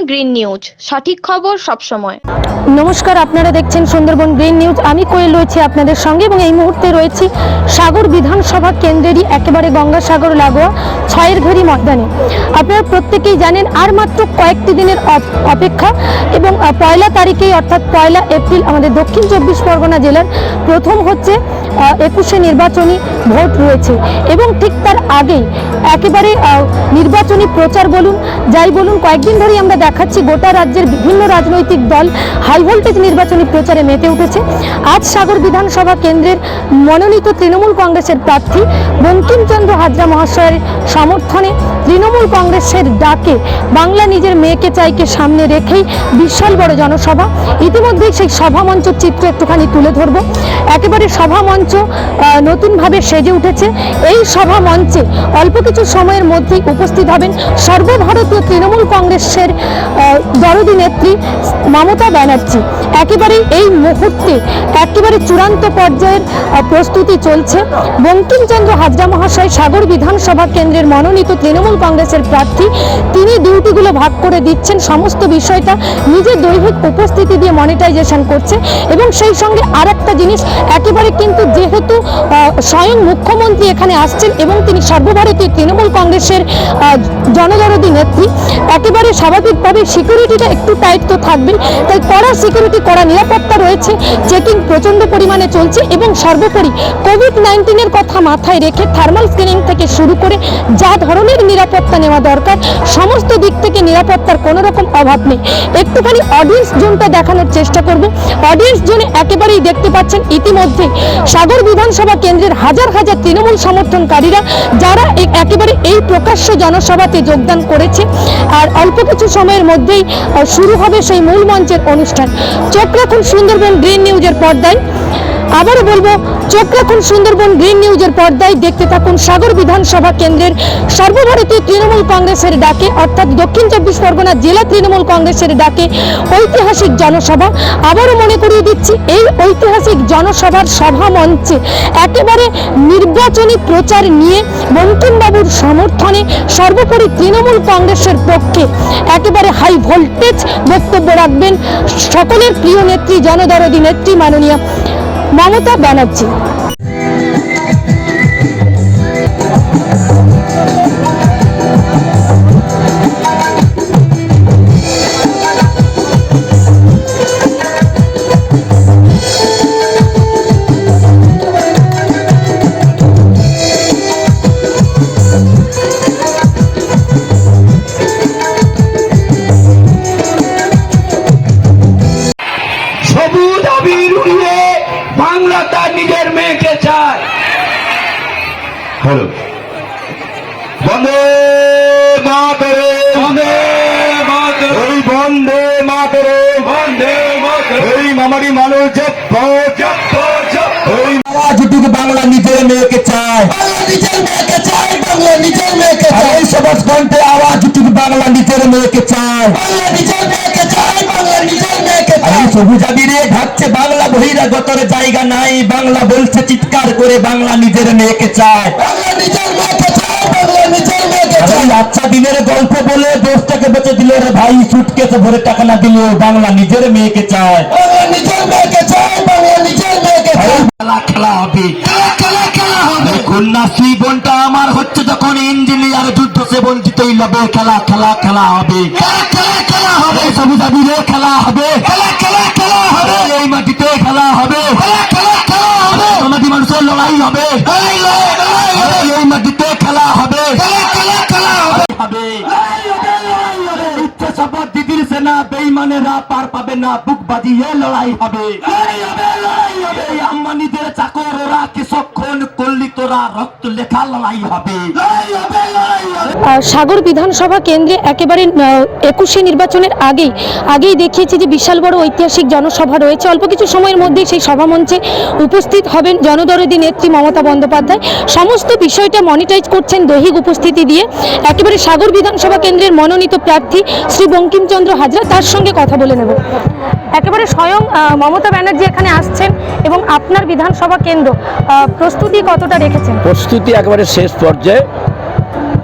Green news, সঠিক খবর সব সময়। নমস্কার, আপনারা দেখছেন সুন্দরবন গ্রিন নিউজ। আমি কোয়েল রয়েছি আপনাদের সঙ্গে এবং এই মুহূর্তে রয়েছি সাগর বিধানসভা কেন্দ্রেরই একেবারে গঙ্গাসাগর লাগোয়া ছয়ের ঘড়ি ময়দানে। আপনারা প্রত্যেকেই জানেন আর মাত্র কয়েকটি দিনের অপেক্ষা এবং 1 তারিখেই অর্থাৎ 1 এপ্রিল আমাদের দক্ষিণ 24 পরগনা জেলার প্রথম হচ্ছে 21শে নির্বাচনী ভোট রয়েছে এবং ঠিক তার আগেই একেবারে নির্বাচনী প্রচার বলুন যাই বলুন কয়েকদিন ধরেই আমরা দেখাচ্ছি গোটা রাজ্যের বিভিন্ন রাজনৈতিক দল হাই ভোল্টেজ নির্বাচনী প্রচারে মেতে উঠেছে। আজ সাগর বিধানসভা কেন্দ্রের মনোনীত তৃণমূল কংগ্রেসের প্রার্থী বঙ্কিমচন্দ্র হাজরা মহাশয়ের সমর্থনে তৃণমূল কংগ্রেসের ডাকে বাংলা নিজের মেয়েকে চাইকে সামনে রেখেই বিশাল বড় জনসভা। ইতিমধ্যেই সেই সভামঞ্চের চিত্র একটুখানি তুলে ধরব। একেবারে সভামঞ্চ নতুনভাবে সেজে উঠেছে। এই সভামঞ্চে অল্প কিছু সময়ের মধ্যেই উপস্থিত হবেন সর্বভারতীয় তৃণমূল কংগ্রেসের দরদি নেত্রী মমতা ব্যানার্জি। একেবারে এই মুহূর্তে একেবারে চূড়ান্ত পর্যায়ের প্রস্তুতি চলছে। বঙ্কিমচন্দ্র হাজরা মহাশয় সাগর বিধানসভা কেন্দ্রের মনোনীত তৃণমূল কংগ্রেসের প্রার্থী, তিনি ডিউটিগুলো ভাগ করে দিচ্ছেন। সমস্ত বিষয়টা নিজের দৈহিক উপস্থিতি দিয়ে মনিটাইজেশন করছে এবং সেই সঙ্গে আর একটা জিনিস, একেবারে কিন্তু যেহেতু স্বয়ং মুখ্যমন্ত্রী এখানে আসছেন এবং তিনি সর্বভারতীয় তৃণমূল কংগ্রেসের জনদরদি নেত্রী, একেবারে স্বাভাবিকভাবে সিকিউরিটিটা একটু টাইট তো থাকবেই, তাই কড়া সিকিউরিটি, কড়া নিরাপত্তা রয়েছে। চেকিং প্রচণ্ড পরিমাণে চলছে এবং সর্বোপরি কোভিড-19-এর কথা মাথায় রেখে থার্মাল স্ক্রিনিং থেকে শুরু করে যা ধরনের নিরাপত্তা নেওয়া দরকার সমস্ত দিক থেকে নিরাপত্তার কোনো রকম অভাব নেই। একটুখানি অডিয়েন্স জোনটা দেখানোর চেষ্টা করব। অডিয়েন্স জোনে একেবারেই দেখতে পাচ্ছেন ইতিমধ্যে সাগর বিধানসভা কেন্দ্রের হাজার হাজার তৃণমূল সমর্থনকারীরা যারা একেবারে এই প্রকাশ্য জনসভাতে যোগদান করেছে। আর অল্প কিছু সময়ের মধ্যেই শুরু হবে সেই মূল মঞ্চের অনুষ্ঠান। চোখ রাখুন সুন্দরবন গ্রিন নিউজের পর্দায়। আবারও বলবো, চোখ রাখুন সুন্দরবন গ্রিন নিউজের পর্দায়। দেখতে থাকুন সাগর বিধানসভা কেন্দ্রের সর্বভারতীয় তৃণমূল কংগ্রেসের ডাকে অর্থাৎ দক্ষিণ 24 পরগনা জেলা তৃণমূল কংগ্রেসের ডাকে ঐতিহাসিক জনসভা। আবারও মনে করিয়ে দিচ্ছি, এই ঐতিহাসিক জনসভার সভা মঞ্চে একেবারে নির্বাচনী প্রচার নিয়ে বঙ্কিমবাবুর সমর্থনে সর্বোপরি তৃণমূল কংগ্রেসের পক্ষে একেবারে হাই ভোল্টেজ বক্তব্য রাখবেন সকলের প্রিয় নেত্রী, জনদরদি নেত্রী মাননীয়া মমতা ব্যানার্জি। সবুজ আবির উড়িয়ে বাংলা তার নিজের মেয়েকে চায়। হলো বন্দে মাতরম, বন্দে মাতরম, ওই বন্দে মাতরম, বন্দে মাতরম, ওই মামারি মানুষ ওই আওয়াজটুকু বাংলা নিজের মেয়েকে চায়, বাংলা নিজের মেয়েকে চায়, বাংলা নিজের মেয়েকে চায়। এই সবুজ কণ্ঠে আওয়াজটুকু বাংলা নিজের মেয়েকে চায়, বাংলা নিজের মেয়েকে চায়, বাংলা নিজের মেয়েকে চায়। সবুজ আবিরে ঢাকছে বাংলা বহিরাগতর জায়গা নাই, বাংলা বলছে চিৎকার করে বাংলা নিজের মেয়েকে চায়, বাংলা নিজের মেয়েকে চায়, বাংলা নিজের মেয়েকে চায়। আচ্ছা দিনের গল্প বলে দোষটাকে বেঁচে দিল রে ভাই, সুটকেসে ভরে টাকা না দিলেও বাংলা নিজের মেয়েকে চায়, বাংলা নিজের মেয়েকে চায়, বাংলা নিজের মেয়েকে চায়। খেলা হবে, খেলা হবে। কন্যাশ্রী বোনটা আমার হচ্ছে যখন ইঞ্জিনিয়ার যুদ্ধ সে বঞ্চিত হবে। খেলা হবে, খেলা হবে। সবুজ আবিরে খেলা হবে, খেলা হবে। এই মাটিতে খেলা হবে, খেলা হবে। সমাধি মানুষের লড়াই হবে, এই মাটিতে খেলা হবে, খেলা হবে। ইচ্ছে শপথ দিদির সেনা বেঈমানেরা পার পাবে না, বুক বাজিয়ে লড়াই হবে। আম্মা নিজের চাকর ওরা কিছুক্ষণ করলি তোরা রক্ত লেখা লড়াই হবে। সাগর বিধানসভা কেন্দ্রে একেবারে 21শে নির্বাচনের আগেই দেখিয়েছি যে বিশাল বড় ঐতিহাসিক জনসভা রয়েছে। অল্প কিছু সময়ের মধ্যেই সেই সভামঞ্চে উপস্থিত হবেন জনদরদি নেত্রী মমতা বন্দ্যোপাধ্যায়। সমস্ত বিষয়টা মনিটাইজ করছেন দৈহিক উপস্থিতি দিয়ে। একেবারে সাগর বিধানসভা কেন্দ্রের মনোনীত প্রার্থী শ্রী বঙ্কিমচন্দ্র হাজরা, তার সঙ্গে কথা বলে নেব। একেবারে স্বয়ং মমতা ব্যানার্জি এখানে আসছেন এবং আপনার বিধানসভা কেন্দ্র প্রস্তুতি কতটা রেখেছেন? প্রস্তুতি একেবারে শেষ পর্যায়ে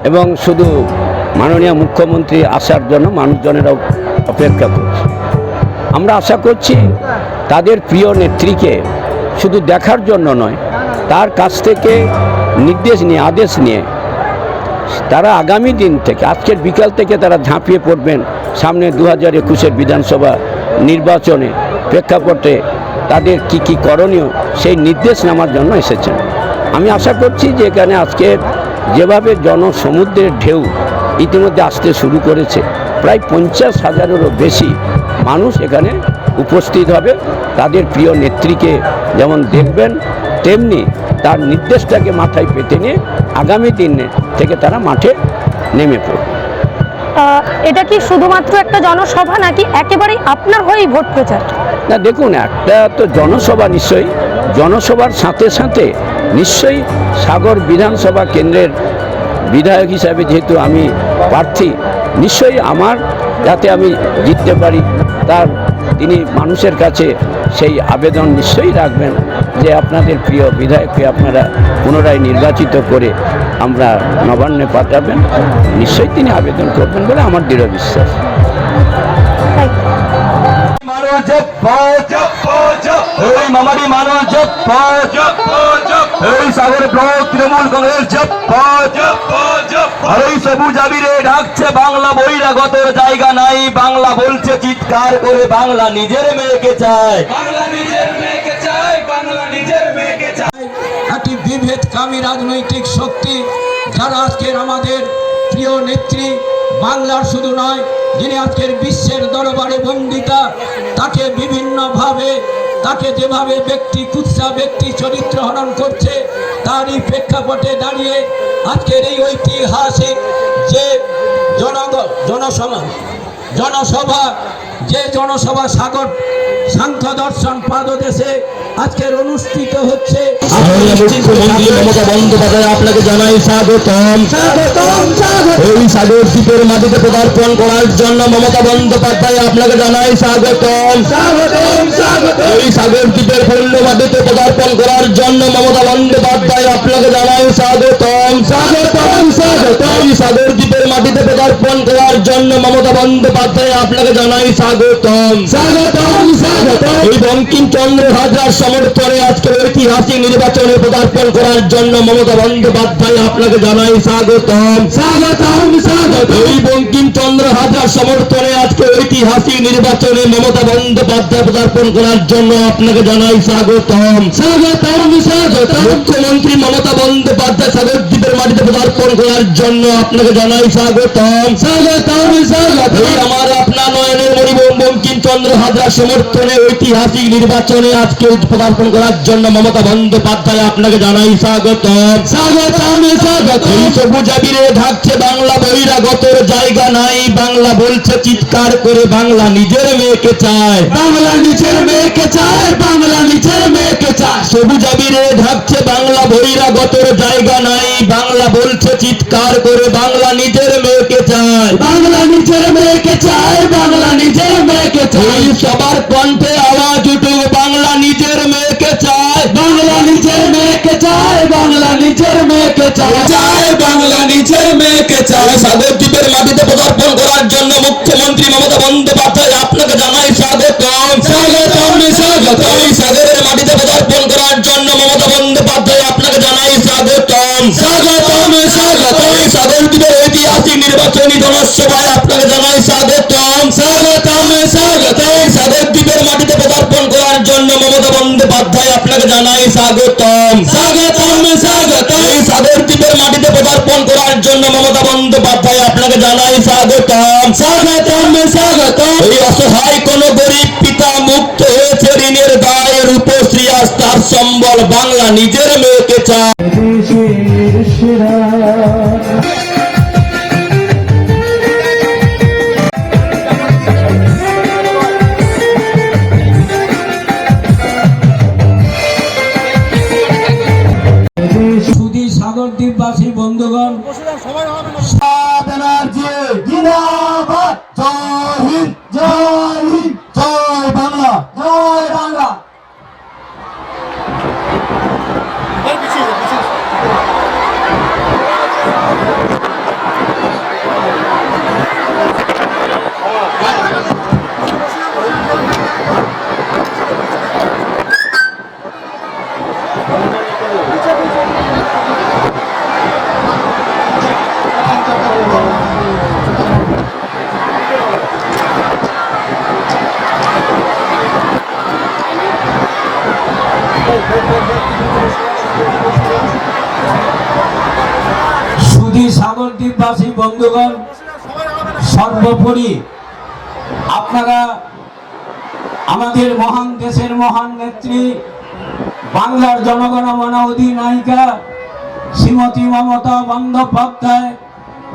এবং শুধু মাননীয় মুখ্যমন্ত্রী আসার জন্য মানুষজনেরা অপেক্ষা করছে। আমরা আশা করছি তাদের প্রিয় নেত্রীকে শুধু দেখার জন্য নয়, তার কাছ থেকে নির্দেশ নিয়ে, আদেশ নিয়ে তারা আগামী দিন থেকে, আজকের বিকাল থেকে তারা ঝাঁপিয়ে পড়বেন সামনে 2021-এর বিধানসভা নির্বাচনে প্রেক্ষাপটে তাদের কি করণীয় সেই নির্দেশ নেওয়ার জন্য এসেছেন। আমি আশা করছি যে এখানে আজকে যেভাবে জনসমুদ্রের ঢেউ ইতিমধ্যে আসতে শুরু করেছে, প্রায় 50,000-এরও বেশি মানুষ এখানে উপস্থিত হবে। তাদের প্রিয় নেত্রীকে যেমন দেখবেন, তেমনি তার নির্দেশটাকে মাথায় পেতে নিয়ে আগামী দিনে থেকে তারা মাঠে নেমে পড়বে। এটা কি শুধুমাত্র একটা জনসভা নাকি একেবারেই আপনার হয়েই ভোট প্রচার? না, দেখুন, একটা তো জনসভা, নিশ্চয়ই জনসভার সাথে সাথে নিশ্চয়ই সাগর বিধানসভা কেন্দ্রের বিধায়ক হিসাবে যেহেতু আমি প্রার্থী, নিশ্চয়ই আমার যাতে আমি জিততে পারি তার তিনি মানুষের কাছে সেই আবেদন নিশ্চয়ই রাখবেন যে আপনাদের প্রিয় বিধায়ককে আপনারা পুনরায় নির্বাচিত করে আমরা নবান্নে পাঠাবেন। নিশ্চয়ই তিনি আবেদন করবেন বলে আমার দৃঢ় বিশ্বাস। সাগর ব্লক তৃণমূল কংগ্রেস সবুজ আবিরে ঢাকছে বাংলা বহিরাগতের জায়গা নাই, বাংলা বলছে চিৎকার করে বাংলা নিজের মেয়েকে চায়, বাংলা নিজের মেয়েকে চায়, বাংলা নিজের মেয়েকে চায়। একটি বিভেদকামী রাজনৈতিক শক্তি যারা আজকের আমাদের প্রিয় নেত্রী, বাংলার শুধু নয়, যিনি আজকের বিশ্বের দরবারে বন্দিতা, তাকে বিভিন্নভাবে তাকে যেভাবে ব্যক্তি কুৎসা ব্যক্তি চরিত্র হনন করছে, তারই প্রেক্ষাপটে দাঁড়িয়ে আজকের এই ঐতিহাসিক যে জনসভা সাগর সাংখ্য দর্শন পাদদেশে আজকের অনুষ্ঠিত হচ্ছে। মুখ্যমন্ত্রী মমতা বন্দ্যোপাধ্যায় আপনাকে জানাই স্বাগতম। এই সাগর দ্বীপের মাটিতে পদার্পণ করার জন্য মমতা বন্দ্যোপাধ্যায় আপনাকে জানাই স্বাগতম। এই সাগর দ্বীপের পূর্ণ মাটিতে পদার্পণ করার জন্য মমতা বন্দ্যোপাধ্যায় আপনাকে জানাই স্বাগতম। এই সাগর দ্বীপের মাটিতে পদার্পণ করার জন্য মমতা বন্দ্যোপাধ্যায় আপনাকে জানাই স্বাগতম। এই বঙ্কিমচন্দ্র হাজরার সমর্থনে আজকের ঐতিহাসিক নির্বাচনে পদার্পণ করার জন্য মমতা বন্দ্যোপাধ্যায় আপনাকে জানাই স্বাগতম। এই বঙ্কিমচন্দ্র হাজরার সমর্থনে আজকের ঐতিহাসিক নির্বাচনে মমতা বন্দ্যোপাধ্যায় পদার্পণ করার জন্য আপনাকে জানাই স্বাগতম। মুখ্যমন্ত্রী মমতা বন্দ্যোপাধ্যায় সাগর দ্বীপের মাটিতে পদার্পণ করার জন্য আপনাকে জানাই স্বাগতম। এই আমার আপনার নয়নের মণিবন বঙ্কিমচন্দ্র হাজরার সমর্থনে ঐতিহাসিক নির্বাচনে আজকে পদার্পণ করার জন্য মমতা বন্দ্যোপাধ্যায় আপনাকে জানাই স্বাগতম। এই সবুজ আবিরে ঢাকছে বাংলা বহিরাগতের জায়গা নাই, বাংলা বলছে চিৎকার করে বাংলা নিজের মেয়েকে চায়, বাংলা নিজের মেয়েকে চায়, বাংলা নিজের মেয়েকে চায়। সবুজ আবিরে ঢাকছে বাংলা বহিরাগতের জায়গা নাই, বাংলা বলছে চিৎকার করে বাংলা নিজের মেয়েকে চায়, বাংলা নিজের মেয়েকে চায়, বাংলা নিজের মেয়েকে চায়। সবার কণ্ঠে আওয়াজ উঠুক, বাংলা নিজের মেয়েকে চায়, বাংলা নিজের মেয়েকে চায়, বাংলা নিজের মেয়েকে চায়, বাংলা নিজের মেয়েকে চায়। সাগর দ্বীপের মাটিতে পদার্পণ করার জন্য মুখ্যমন্ত্রী মমতা বন্দ্যোপাধ্যায় আপনাকে জানাই স্বাগতম। এই সাগরের মাটিতে পদার্পণ করার জন্য মমতা বন্দ্যোপাধ্যায় আপনাকে জানাই স্বাগতম। এই সাগর দ্বীপের ঐতিহাসিক নির্বাচনী জনসভায় আপনাকে জানাই স্বাগতম। এই সাগর দ্বীপের মাটিতে পদার্পণ করার জন্য মমতা বন্দ্যোপাধ্যায় আপনাকে জানাই স্বাগতম। এই সাগর দ্বীপের মাটিতে পদার্পণ করার জন্য মমতা বন্দ্যোপাধ্যায় আপনাকে জানাই স্বাগতম। এই অসহায় কোন গরিব পিতা মুক্ত হয়েছে ঋণের দায়ে, রূপশ্রী আস্থার সম্বল বাংলা নিজের মেয়েকে চায়। সাগর দ্বীপবাসী বন্ধুগণ, জিন্দাবাদ, জয় হিন্দ, জয় হিন্দ, জয় বাংলা, জয় বাংলা। সুধী সাগর দ্বীপবাসী বন্ধুগণ, সর্বোপরি আপনারা আমাদের মহান দেশের মহান নেত্রী, বাংলার জনগণমন অধিনায়িকা শ্রীমতী মমতা বন্দ্যোপাধ্যায়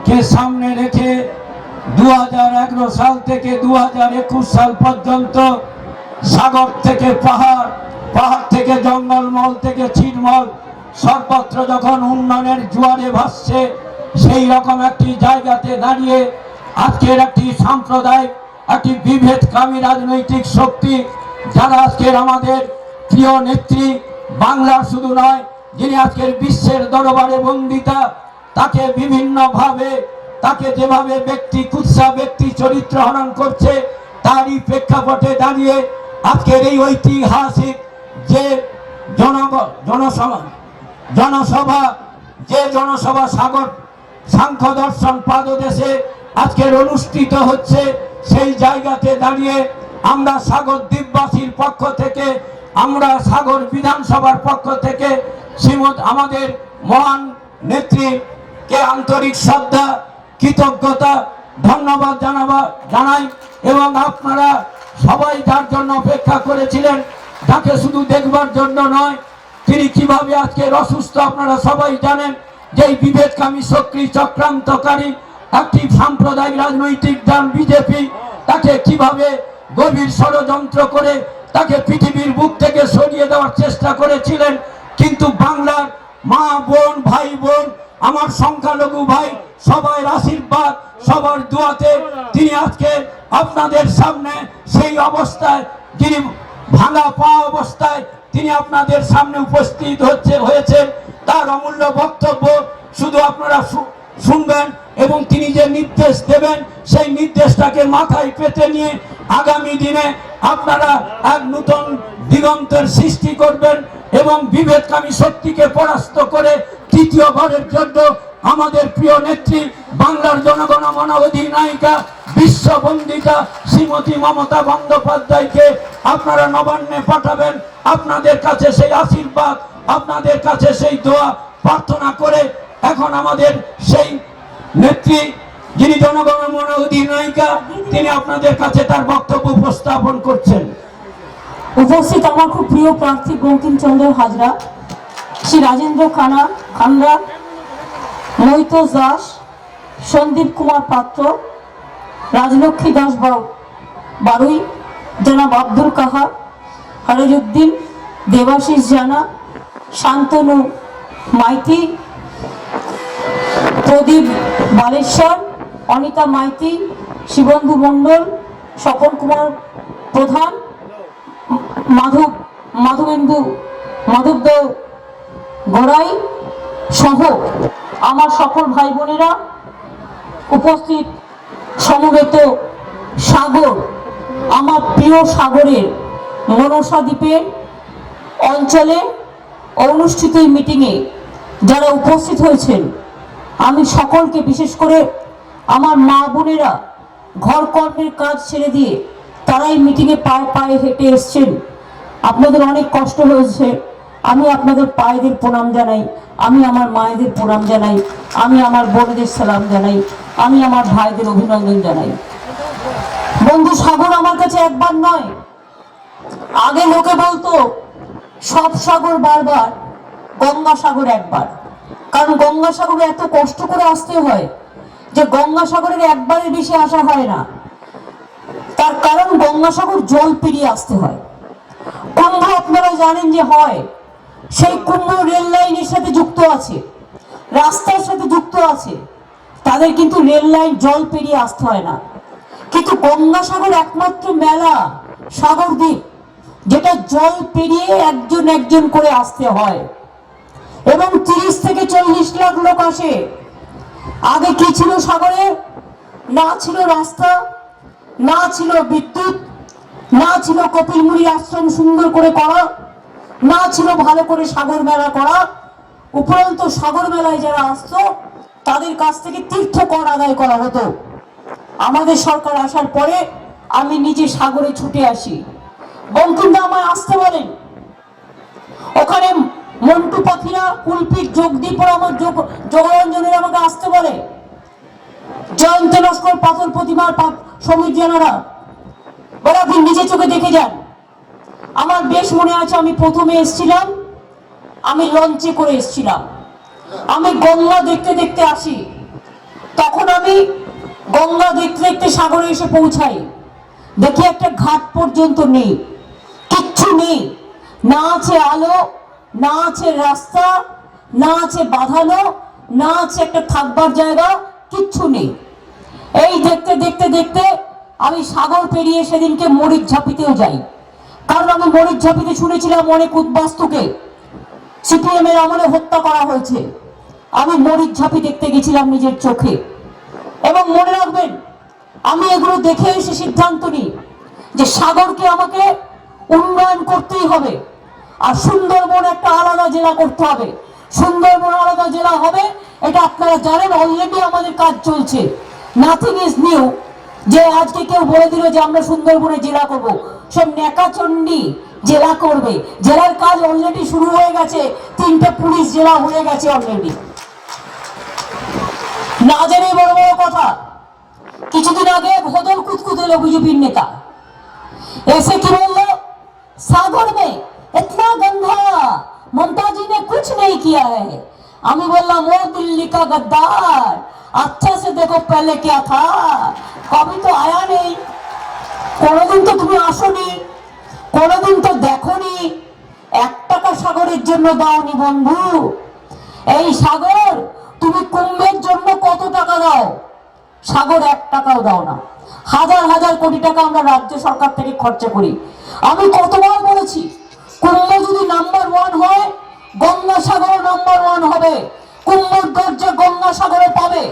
কে সামনে রেখে 2011 সাল থেকে 2021 সাল পর্যন্ত সাগর থেকে পাহাড়, পাহাড় থেকে জঙ্গলমহল থেকে ছিটমহল সর্বত্র যখন উন্নয়নের জোয়ারে ভাসছে, সেই রকম একটি জায়গাতে দাঁড়িয়ে আজকের একটি সাম্প্রদায়িক, একটি বিভেদকামী রাজনৈতিক শক্তি, যারা আজকের আমাদের প্রিয় নেত্রী, বাংলার শুধু নয়, যিনি আজকের বিশ্বের দরবারে বন্দিতা, তাকে বিভিন্নভাবে, তাকে যেভাবে ব্যক্তি কুৎসা ব্যক্তি চরিত্র হনন করছে, তারই প্রেক্ষাপটে দাঁড়িয়ে আজকের এই ঐতিহাসিক যে জনসভা সাগর সাংখ্য দর্শন পাদদেশে আজকের অনুষ্ঠিত হচ্ছে, সেই জায়গাতে দাঁড়িয়ে আমরা সাগর দ্বীপবাসীর পক্ষ থেকে, আমরা সাগর বিধানসভার পক্ষ থেকে আমাদের মহান নেত্রীকে আন্তরিক শ্রদ্ধা, কৃতজ্ঞতা, ধন্যবাদ জানাই। এবং আপনারা সবাই যার জন্য অপেক্ষা করেছিলেন, তাকে শুধু দেখবার জন্য নয়, তিনি কিভাবে আজকে অসুস্থ আপনারা সবাই জানেন, যে বিভেদকামী শক্তি চক্রান্তকারী একটি সাম্প্রদায়িক রাজনৈতিক দল বিজেপি তাকে কিভাবে গভীর ষড়যন্ত্র করে তাকে পৃথিবীর বুক থেকে সরিয়ে দেওয়ার চেষ্টা করেছিলেন। কিন্তু বাংলার মা বোন, ভাই বোন, আমার সংখ্যালঘু ভাই, সবার আশীর্বাদ, সবার দোয়াতে তিনি আজকে আপনাদের সামনে সেই অবস্থায়, যিনি ভাঙা পা অবস্থায় তিনি আপনাদের সামনে উপস্থিত হয়েছেন। তার অমূল্য বক্তব্য শুধু আপনারা শুনবেন এবং তিনি যে নির্দেশ দেবেন, সেই নির্দেশটাকে মাথায় পেতে নিয়ে আগামী দিনে আপনারা এক নতুন দিগন্তের সৃষ্টি করবেন এবং বিভেদকামী শক্তিকে পরাস্ত করে তৃতীয়বারের জন্য আমাদের প্রিয় নেত্রী, বাংলার জনগণমন অধিনায়িকা, বিশ্ববন্দিতা শ্রীমতী মমতা বন্দ্যোপাধ্যায়কে আপনারা নবান্নে পাঠাবেন। আপনাদের কাছে সেই আশীর্বাদ, আপনাদের কাছে সেই দোয়া প্রার্থনা করে এখন আমাদের সেই নেত্রী, যিনি জনগণমন অধিনায়িকা, তিনি আপনাদের কাছে তার বক্তব্য উপস্থাপন করছেন। উপস্থিত আমার খুব প্রিয় প্রার্থী বঙ্কিমচন্দ্র হাজরা, শ্রী রাজেন্দ্র খান্না, মৈতোষ দাস, সন্দীপ কুমার পাত্র, রাজলক্ষ্মী দাস বারুই, জনাব আব্দুল কাহার, হরজুদ্দিন, দেবাশিস জানা, শান্তনু মাইতি, প্রদীপ বালেশ্বর, অনিতা মাইতি, শিবন্ধু মণ্ডল, স্বপন কুমার প্রধান, মাধবদেব গড়াই সহ আমার সকল ভাই বোনেরা, উপস্থিত সমবেত সাগর, আমার প্রিয় সাগরের মনসা দ্বীপের অঞ্চলে অনুষ্ঠিত এই মিটিংয়ে যারা উপস্থিত হয়েছেন, আমি সকলকে, বিশেষ করে আমার মা বোনেরা ঘর কর্মের কাজ ছেড়ে দিয়ে তারা এই মিটিংয়ে পায়ে পায়ে হেঁটে এসছেন, আপনাদের অনেক কষ্ট হয়েছে, আমি আপনাদের পায়েদের প্রণাম জানাই, আমি আমার মায়েদের প্রণাম জানাই, আমি আমার বোনদের সালাম জানাই, আমি আমার ভাইদের অভিনন্দন জানাই। বন্ধু, সাগর আমার কাছে একবার নয়, আগে লোকে বলতো সব সাগর বারবার, গঙ্গাসাগর একবার। কারণ গঙ্গাসাগরে এত কষ্ট করে আসতে হয় যে গঙ্গাসাগরের একবারের বেশি আসা হয় না। তার কারণ গঙ্গাসাগর জল পেরিয়ে আসতে হয়। কুম্ভ আপনারা জানেন যে হয়, সেই কুম্ভ রেল লাইনের সাথে যুক্ত আছে, রাস্তার সাথে যুক্ত আছে, তাদের কিন্তু রেল লাইন জল পেরিয়ে আসতে হয় না। কিন্তু গঙ্গাসাগর একমাত্র মেলা সাগর দ্বীপ যেটা জল পেরিয়ে একজন একজন করে আসতে হয় এবং 30 থেকে 40 লাখ লোক আসে। আগে কি ছিল সাগরে? না ছিল রাস্তা, না ছিল বিদ্যুৎ, না ছিল কপিলমুড়ি আশ্রম সুন্দর করে করা, না ছিল ভালো করে সাগর মেলা করা। উপরন্ত সাগর মেলায় যারা আসতো তাদের কাছ থেকে তীর্থ কর আদায় করা হতো। আমাদের সরকার আসার পরে আমি নিজে সাগরে ছুটে আসি। বঙ্কিমদা আমায় আসতে বলেন, ওখানে মন্টু পাখিরা, কুলপিক, যোগদীপরা, আমার যোগরঞ্জনের আমাকে আসতে বলে, জয়ন্ত লস্কর, পাথর প্রতিমার শ্রমিক জানারা বলে আপনি নিজে চোখে দেখে যান। আমার বেশ মনে আছে, আমি প্রথমে এসেছিলাম, আমি লঞ্চে করে এসেছিলাম, আমি গঙ্গা দেখতে দেখতে আসি, তখন আমি গঙ্গা দেখতে দেখতে সাগরে এসে পৌঁছাই, দেখি একটা ঘাট পর্যন্ত নেই, কিচ্ছু নেই, না আছে আলো, না আছে রাস্তা, না আছে বাঁধানো, না আছে একটা থাকবার জায়গা, কিচ্ছু নেই। এই দেখতে দেখতে দেখতে আমি সাগর পেরিয়ে সেদিনকে মরিচঝাপিতেও যাই, কারণ আমি মরিচঝাপিতে শুনেছিলাম অনেক উদ্বাস্তুকে সিপিএম এর আমলে হত্যা করা হয়েছে। আমি মরিচঝাপি দেখতে গেছিলাম নিজের চোখে। এবং মনে রাখবেন, আমি এগুলো দেখে এসে সিদ্ধান্ত নিই যে সাগরকে আমাকে উন্নয়ন করতেই হবে, আর সুন্দরবন একটা আলাদা জেলা করতে হবে। সুন্দরবন আলাদা জেলা হবে, এটা আপনারা জানেন, অলরেডি আমাদের কাজ চলছে, নাথিং ইজ নিউ। যে আজকে কেউ বলে দিল যে আমরা সুন্দরবনে জেলা করব, সব নেকাচণ্ডী জেলা করবে। জেলার কাজ অলরেডি শুরু হয়ে গেছে, 3টে পুলিশ জেলা হয়ে গেছে অলরেডি। না জেনে বড় বড় কথা। কিছুদিন আগে ভদর কুতকুত এলো বিজেপির নেতা, এসে কি বললো, सागर में इतना गंदा ममता जी ने कुछ नहीं किया है। আমি বললাম, ও दिल्ली का गद्दार, अच्छा से देखो पहले क्या था, कभी तो आया नहीं, কোনদিন তো তুমি আসোনি, কোনদিন তো দেখোনি, 1 টাকা সাগরের জন্য দাওনি বন্ধু। এই সাগর তুমি কুম্ভের জন্য কত টাকা দাও? সাগর 1 টাকাও দাও না। হাজার হাজার কোটি টাকা আমরা রাজ্য সরকার থেকে খরচা করি। আমি কতবার বলেছি, কুম্ভ যদি নাম্বার 1 হয়, গঙ্গাসাগর নাম্বার 1 হবে, কুম্ভর দরজা গঙ্গাসাগরে পাবে,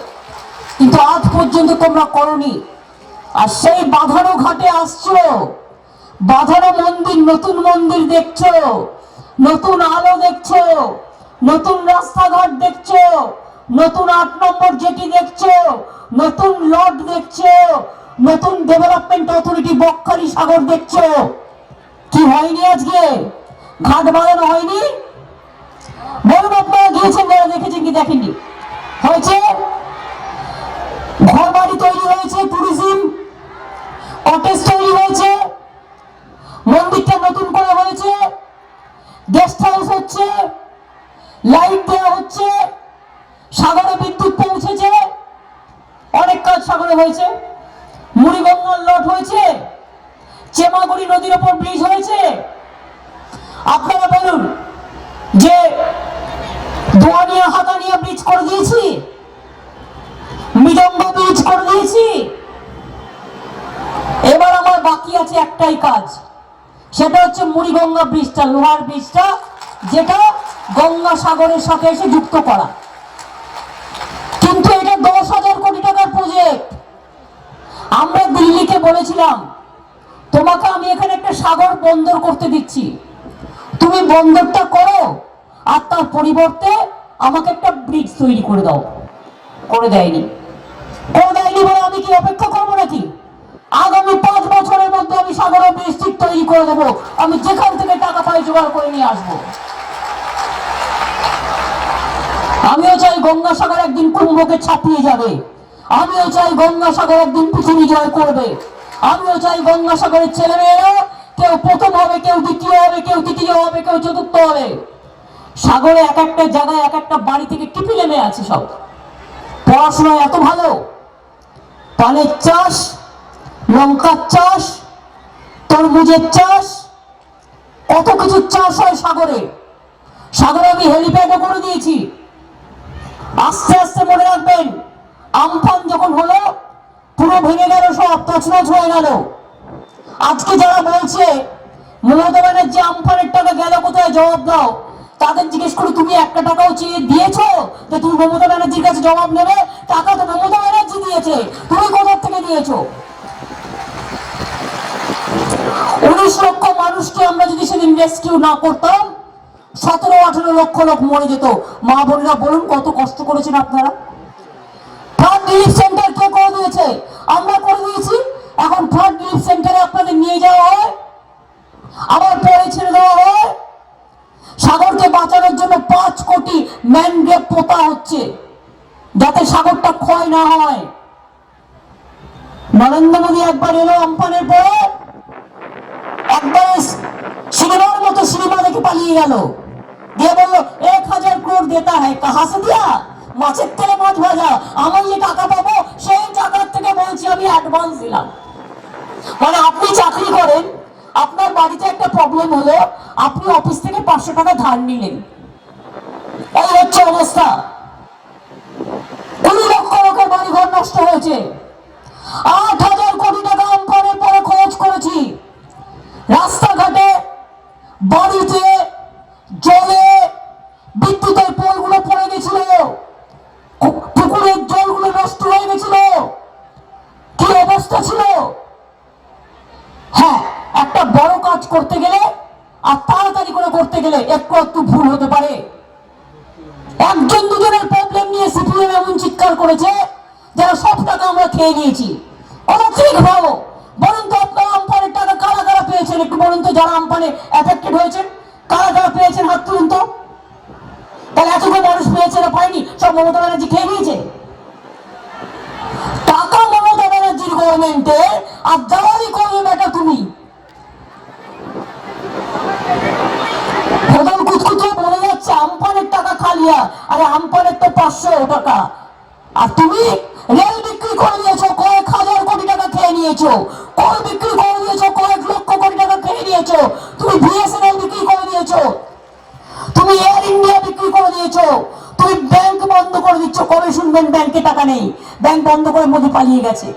কিন্তু আজ পর্যন্ত তোমরা করনি। আর সেই বাঁধানো ঘাটে আসছো, বাঁধানো মন্দির, নতুন মন্দির দেখছো, নতুন আলো দেখছো, নতুন রাস্তাঘাট দেখছো, নতুন 8 নম্বর জেটি দেখছো, নতুন লট দেখছো, নতুন ডেভেলপমেন্ট অথরিটি বকখালি সাগর দেখছো। কি হয়নি আজকে? ঘাট বাঁধানো হয়নি? বলুন আপনারা গিয়েছেন, যারা দেখেছেন কি দেখেননি? হয়েছে, ঘর বাড়ি তৈরি হয়েছে, ট্যুরিজম কটেজ তৈরি হয়েছে, মন্দিরটা নতুন করে হয়েছে, গেস্ট হাউস হচ্ছে, লাইট দেওয়া হচ্ছে, সাগরে বিদ্যুৎ পৌঁছেছে, অনেক কাজ সাগরে হয়েছে, মুড়িগঙ্গার লট হয়েছে, চেমাগুড়ি নদীর ওপর ব্রিজ হয়েছে। আপনারা বলুন যে দোয়ানিয়া হাতানিয়া ব্রিজ করে দিয়েছি, মৃদঙ্গ ব্রিজ করে দিয়েছি, এবার আমার বাকি আছে একটাই কাজ, সেটা হচ্ছে মুড়িগঙ্গা ব্রিজটা, লোহার ব্রিজটা, যেটা গঙ্গা সাগরের সাথে এসে যুক্ত করা। কিন্তু এটা 10,000 কোটি টাকার প্রজেক্ট। আমরা দিল্লিকে বলেছিলাম, তোমাকে আমি এখানে একটা সাগর বন্দর করতে দিচ্ছি, তুমি বন্দরটা করো, আর তার পরিবর্তে আমাকে একটা ব্রিজ তৈরি করে দাও। করে দেয়নি। করে দেয়নি বলে আমি কি অপেক্ষা করবো নাকি? আগামী 5 বছরের মধ্যে আমি সাগরের ব্রিজ ঠিক তৈরি করে দেবো। আমি যেখান থেকে টাকা পাই জোগাড় করে নিয়ে আসবো। আমিও চাই গঙ্গাসাগর একদিন কুম্ভকে ছাপিয়ে যাবে। আমিও চাই গঙ্গাসাগর একদিন পৃথিবী জয় করবে। আমিও চাই গঙ্গাসাগরের ছেলেমেয়েরা কেউ প্রথম হবে, কেউ দ্বিতীয় হবে, কেউ তৃতীয় হবে, কেউ চতুর্থ হবে। সাগরে এক একটা জায়গায় এক একটা বাড়ি থেকে টিপি নেমে আছে সব। পড়াশোনা এত ভালো, পানের চাষ, লঙ্কার চাষ, তরমুজের চাষ, কত কিছু চাষ হয় সাগরে। সাগরে আমি হেলিপ্যাডও করে দিয়েছি। আস্তে আস্তে মনে রাখবেন, আমফান যখন হলো পুরো ভেঙে গেল, সব তছনছ হয়ে গেল। আজকে যারা বলছে মমতা ব্যানার্জি আমফানের টাকা গেল কোথায়, জবাব দাও। তাদের জিজ্ঞেস করি, তুমি 1 টাকাও চেয়ে দিয়েছো যে তুমি মমতা ব্যানার্জির কাছে জবাব নেবে? টাকা তো মমতা ব্যানার্জি দিয়েছে, তুমি কোথা থেকে দিয়েছো? 19 লক্ষ মানুষকে আমরা যদি সেদিন রেস্কিউ না করতাম, 17-18 লক্ষ লোক মরে যেত। মা বোনেরা বলুন, কত কষ্ট করেছেন আপনারা। ফ্লাড রিলিফ সেন্টার কে করে দিয়েছে? আমরা করে দিয়েছি। এখন ফ্লাড রিলিফ সেন্টারে আপনাদের নিয়ে যাওয়া হয়, আবার পরে ছেড়ে দেওয়া হয়। সাগরকে বাঁচানোর জন্য 5 কোটি ম্যানগ্রেভ পোতা হচ্ছে যাতে সাগরটা ক্ষয় না হয়। নরেন্দ্র মোদী একবার এলো আমফানের পরে, একবার সিনেমার মতো সিনেমা দেখে পালিয়ে গেল, দিয়ে বললো 1000 crore দেতা হ্যায়, কাহা সে দিয়া? মাছের তেলে মাছ ভাজা, আমি যে টাকা পাবো সেই টাকার থেকে বলছি আমি অ্যাডভান্স দিলাম। মানে আপনি চাকরি করেন, আপনার বাড়িতে একটা প্রবলেম হলো, আপনি অফিস থেকে 500 টাকা ধার নিলেন, এই হচ্ছে অবস্থা। 20 লক্ষ লোকের বাড়ি ঘর নষ্ট হয়েছে। 8000 কোটি টাকা আমফানের পরে খরচ করেছি। রাস্তাঘাটে, বাড়িতে, জলে, বিদ্যুতের পোলগুলো পড়ে গেছিল, পুকুরের জলগুলো নষ্ট হয়ে গেছিল, কি অবস্থা ছিল। হ্যাঁ, একটা বড় কাজ করতে গেলে আর তাড়াতাড়ি করে করতে গেলে একটু ভুল হতে পারে। একজন দুজনের প্রবলেম নিয়ে সিপিএম এমন চিৎকার করেছে যারা সব টাকা আমরা খেয়ে নিয়েছি। ওরা ঠিক ভালো, বলুন তো আপনারা আমফানের টাকা কারা কারা পেয়েছেন? একটু বলুন তো, যারা আমফানে এফেক্টেড হয়েছেন কারা কারা পেয়েছেন, হাত তুলুন তো। তাহলে এতগুলো মানুষ পেয়েছে না পায়নি? সব মমতা ব্যানার্জি খেয়ে নিয়েছে টাকা। মমতা ব্যানার্জির গভর্নমেন্টে আর দালালি করবে বেটা তুমি। প্রধান কুচকুচে বলে যাচ্ছে আমফানের টাকা খালিয়া, আরে আমফানের তো 500 টাকা, আর তুমি রেল বিক্রি করে দিয়েছো, কয়েক হাজার কোটি টাকা খেয়ে নিয়েছো, কল বিক্রি করে দিয়েছো, কয়েক লক্ষ কোটি টাকা খেয়ে নিয়েছো, তুমি বিএসএনএল বিক্রি করে দিয়েছো, তুমি এয়ার ইন্ডিয়া বিক্রি করে দিয়েছো, তুমি ব্যাংক বন্ধ করে দিচ্ছ। কবে শুনবেন ব্যাংকে টাকা নেই? ব্যাংক বন্ধ করে মোদি পালিয়ে গেছে।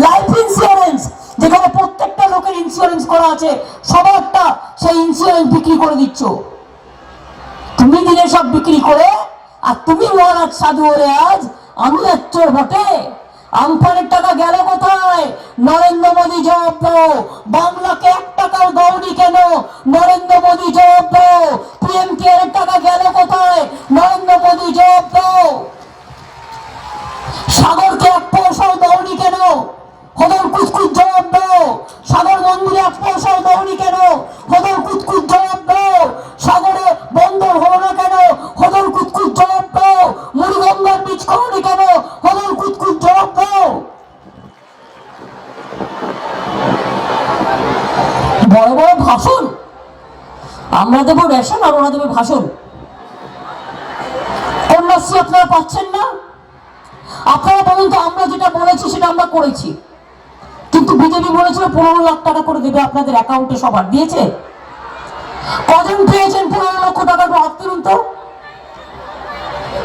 লাইফ ইন্স্যুরেন্স, যেখানে প্রত্যেকটা লোকের ইন্স্যুরেন্স করা আছে, সবারটা, সেই ইন্স্যুরেন্স বিক্রি করে দিচ্ছ। তুমি দিলে সব বিক্রি করে, আর তুমি মহারাজ সাধু হলে আজ আমি আর চোর বটে। আমফানের টাকা গেল কোথায়? নরেন্দ্র মোদী জবাব দাও। বাংলাকে 1 টাকাও দাওনি কেন? নরেন্দ্র মোদী জবাব দাও। পিএম কেয়ারের টাকা গেল কোথায়? নরেন্দ্র মোদী জবাব দাও। সাগরকে 1 পয়সাও দাওনি কেন? হদর কুচকুচ জবাব দাও। সাগর মন্দিরে 1 পয়সাও দাওনি কেন? হদর কুচকুচ জবাব দাও। সাগরে বন্দর হলো না কেন? হদর কুচকুচ জবাব দাও। মুড়িগঙ্গার বীজ করনি কেন? হদর কুচকুচ জবাব দাও। বড় বড় ভাষণ, আমরা দেবো রেশন আর ওরা দেবে ভাষণ। কন্যাশ্রী আপনারা পাচ্ছেন না? আপনারা বলুন তো, আমরা যেটা বলেছি সেটা আমরা করেছি, কিন্তু বিজেপি বলেছিল 15 লাখ টাকা করে দেবে আপনাদের অ্যাকাউন্টে। সবার দিয়েছে? কজন পেয়েছেন 15 লক্ষ টাকা? হাত তুলুন তো।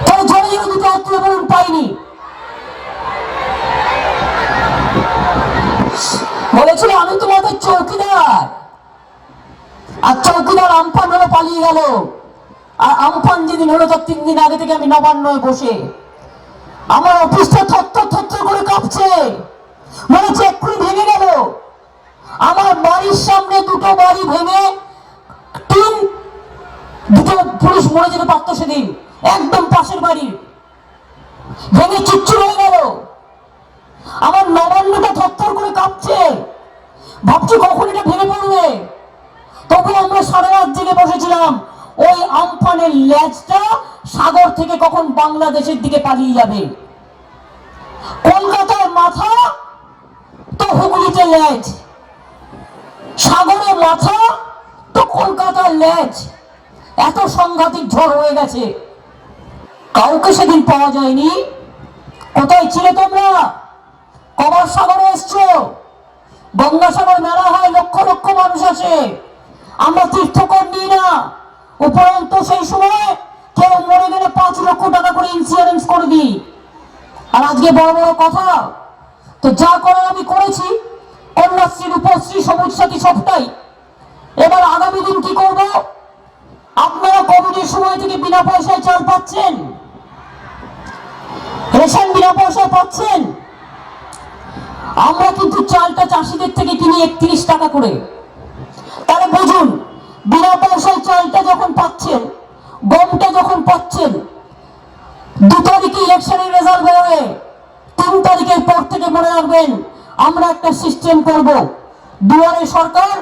তাহলে জোরে জোরে দুটো হাত তুলে বলুন পাইনি। বলেছিল আমি তোমাদের চৌকিদার, আর চৌকিদার আমফান হলো পালিয়ে গেল। আর আমফান যেদিন হলো তার 3 দিন আগে থেকে আমি নবান্নয় বসে, আমার অফিসটা থরথর করে কাঁপছে, মনে হচ্ছে এক্ষুনি ভেঙে গেল। আমার বাড়ির সামনে 2টো বাড়ি ভেঙে দুটো পুলিশ মরে যেতে পারতো সেদিন, একদম পাশের বাড়ি ভেঙে চুরচুর হয়ে গেল। আমার নবান্নটা থরথর করে কাঁপছে, ভাবছি কখন এটা ভেঙে পড়বে। তবু আমরা সারা রাত জেগে বসেছিলাম, ওই আমফানের ল্যাজটা সাগর থেকে কখন বাংলাদেশের দিকে পালিয়ে যাবে। কলকাতার মাথা তো হুগলিতে ল্যাজ, সাগরের মাথা তো কলকাতার ল্যাজ। এত সাংঘাতিক ঝড় হয়ে গেছে, কাউকে সেদিন পাওয়া যায়নি। কোথায় ছিলে তোমরা? কবার সাগরে এসছো? গঙ্গাসাগর মেলা হয়, লক্ষ লক্ষ মানুষ আসে, আমরা তীর্থকর নিই না। উপরন্ত সেই সময় কেউ মরে গেলে 5 লক্ষ টাকা করে ইন্স্যুরেন্স করে দিই। আর আজকে বড় বড় কথা, তো যা করার আমি করেছি, কন্যাশ্রী, রূপশ্রী, সবুজ সাথী সবটাই। এবার আগামী দিন কি করব? আপনারা কোভিডের সময় থেকে বিনা পয়সায় চাল পাচ্ছেন, রেশন বিনা পয়সায় পাচ্ছেন। আমরা কিন্তু চালটা চাষিদের থেকে কিনি 31 টাকা করে। তাহলে বুঝুন, বিনা পয়সায় চালটা যখন পাচ্ছেন, গমটা যখন পাচ্ছেন, 2 তারিখে ইলেকশনের রেজাল্ট বেরোবে, 3 তারিখের পর থেকে মনে রাখবেন আমরা একটা সিস্টেম করব, দুয়ারে সরকার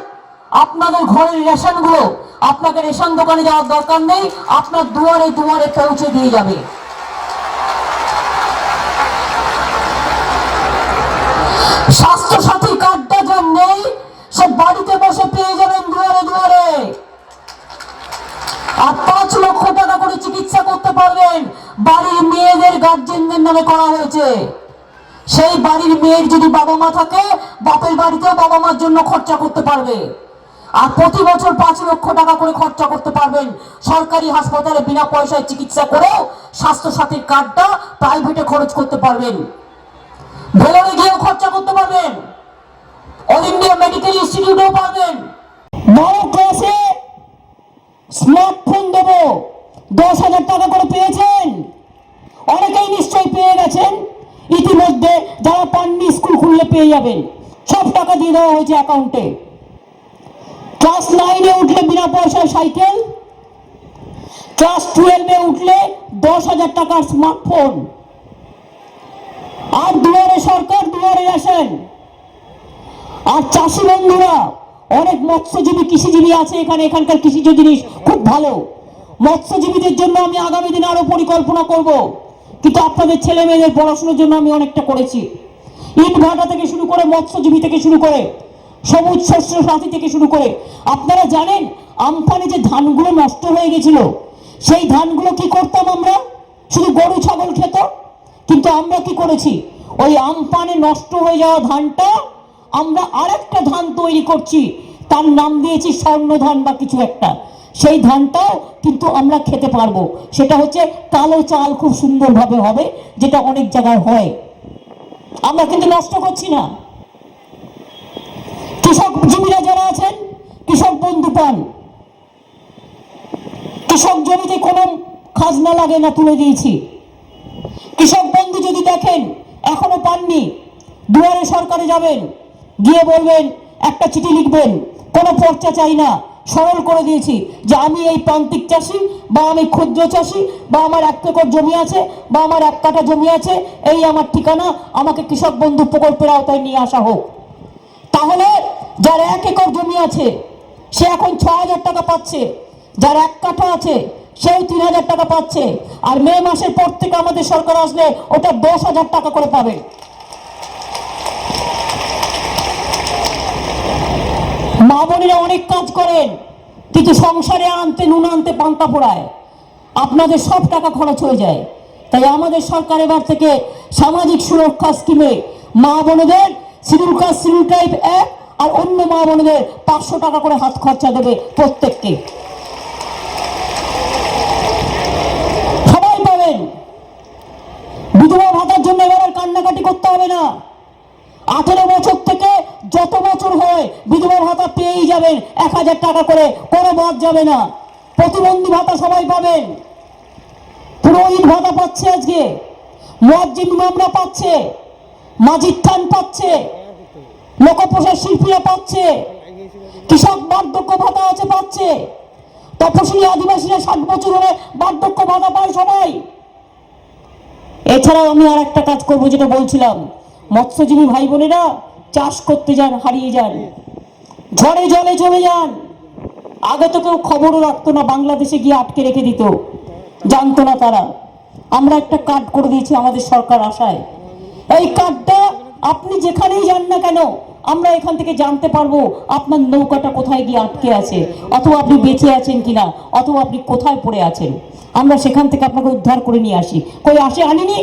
আপনাদের ঘরের রেশনগুলো আপনাকে রেশন দোকানে যাওয়ার দরকার নেই, আপনার দুয়ারে দুয়ারে পৌঁছে দিয়ে যাবে। স্বাস্থ্যসাথী কার্ডটা যার নেই সে বাড়িতে বসে পেয়ে যাবেন দুয়ারে দুয়ারে। আর 5 লক্ষ টাকা করে চিকিৎসা করতে পারবেন। বাড়ির মেয়েদের গার্জেনদের নামে করা হয়েছে। সেই বাড়ির মেয়ের যদি বাবা মা থাকে, বাপের বাড়িতেও বাবা মার জন্য খরচা করতে পারবে। আর প্রতি বছর 5 লক্ষ টাকা করে খরচা করতে পারবেন। সরকারি হাসপাতালে বিনা পয়সায় চিকিৎসা করেও স্বাস্থ্যসাথীর কার্ডটা প্রাইভেটে খরচ করতে পারবেন। ভেলোরে গিয়েও খরচা করতে পারবেন, অল ইন্ডিয়া মেডিকেল ইনস্টিটিউটেও পারবেন। 12 ক্লাসে স্মার্টফোন দেবো, 10,000 টাকা করে পেয়েছেন, অনেকেই নিশ্চয়ই পেয়ে গেছেন। ইতিমধ্যে যারা পাননি স্কুল খুললে পেয়ে যাবেন, সব টাকা দিয়ে দেওয়া হয়েছে অ্যাকাউন্টে। ক্লাস 9-এ উঠলে বিনা পয়সায় সাইকেল, ক্লাস 12-এ উঠলে 10,000 টাকার স্মার্টফোন। আর দুয়ারে সরকার, দুয়ারে আসেন। আর চাষি বন্ধুরা, অনেক মৎস্যজীবী কৃষিজীবী আছে এখানে, এখানকার কৃষিজ জিনিস খুব ভালো। মৎস্যজীবীদের জন্য আমি আগামী দিনে আরো পরিকল্পনা করব, কিন্তু আপনাদের ছেলে মেয়েদের পড়াশোনার জন্য আমি অনেকটা করেছি। ইট ভাটা থেকে শুরু করে, মৎস্যজীবী থেকে শুরু করে, সবুজ শস্য সাথী থেকে শুরু করে। আপনারা জানেন আমফানে যে ধানগুলো নষ্ট হয়ে গেছিল, সেই ধানগুলো কি করতাম আমরা? শুধু গরু ছাগল খেত। কিন্তু আমরা কি করেছি? ওই আমফানে নষ্ট হয়ে যাওয়া ধানটা আমরা আরেকটা ধান তৈরি করছি, তার নাম দিয়েছি স্বর্ণ ধান বা কিছু একটা। সেই ধানটাও কিন্তু আমরা খেতে পারবো। সেটা হচ্ছে কালো চাল, খুব সুন্দরভাবে হবে, যেটা অনেক জায়গায় হয়। আমরা কিন্তু নষ্ট করছি না। কৃষক জমিরা যারা আছেন, কৃষক বন্ধু পান। কৃষক জমিতে কোনো খাজনা লাগে না, তুলে দিয়েছি। কৃষক বন্ধু যদি দেখেন এখনো পাননি, দুয়ারে সরকারে যাবেন, গিয়ে বলবেন, একটা চিঠি লিখবেন, কোনো পর্চা চাই না, সরল করে দিয়েছি যে আমি এই প্রান্তিক চাষি, বা আমি ক্ষুদ্র চাষি, বা আমার 1 একর জমি আছে, বা আমার 1 কাঠা জমি আছে, এই আমার ঠিকানা, আমাকে কৃষক বন্ধু প্রকল্পের আওতায় নিয়ে আসা হোক। তাহলে যার 1 একর জমি আছে সে এখন 6,000 টাকা পাচ্ছে, যার 1 কাঠা আছে সেও 3,000 টাকা পাচ্ছে। আর মে মাসের পর থেকে আমাদের সরকার আসলে ওটা 10,000 টাকা করে পাবে। মা বোনেরা অনেক কাজ করেন, কিন্তু সংসারে আনতে নুন আনতে পান্তা পোড়ায়, আপনাদের সব টাকা খরচ হয়ে যায়। তাই আমাদের সরকার এবার থেকে সামাজিক সুরক্ষা স্কিমে মা বোনেদের শিডিউল কাস্ট শিডিউল ট্রাইব 1 আর অন্য মা বোনেদের 500 টাকা করে হাত খরচা দেবে প্রত্যেককে। সবাই পাবেন। বিধবা ভাতার জন্য এবার আর কান্নাকাটি করতে হবে না। 18 বছর থেকে যত বছর হয় বিধবা ভাতা পেয়েই যাবেন, 1,000 টাকা করে, কোনো বাদ যাবে না। প্রতিবন্ধী ভাতা সবাই পাবেন, পুরোহিত ভাতা পাচ্ছে, আজকে মুয়াজ্জিন ইমামরা পাচ্ছে, মাজিদ খান পাচ্ছে, লোকপ্রশাসন শিল্পীরা পাচ্ছে, কৃষক বার্ধক্য ভাতা আছে পাচ্ছে, তপশিলি আদিবাসীরা 60 বছর হলে বার্ধক্য ভাতা পায় সবাই। এছাড়াও আমি আর একটা কাজ করবো, যেটা বলছিলাম, মৎস্যজীবী ভাই বোনেরা চাষ করতে যান, হারিয়ে যান, ঝড়ে জলে চলে যান। আগে তো কেউ খবরও রাখতো না, বাংলাদেশে গিয়ে আটকে রেখে দিত, জানতো না তারা। আমরা একটা কার্ড করে দিয়েছি আমাদের সরকার আসায়। এই কার্ডটা আপনি যেখানেই যান না কেন, আমরা এখান থেকে জানতে পারবো আপনার নৌকাটা কোথায় গিয়ে আটকে আছে, অথবা আপনি বেঁচে আছেন কিনা, অথবা আপনি কোথায় পড়ে আছেন। আমরা সেখান থেকে আপনাকে উদ্ধার করে নিয়ে আসি। কই আসে আনিনি?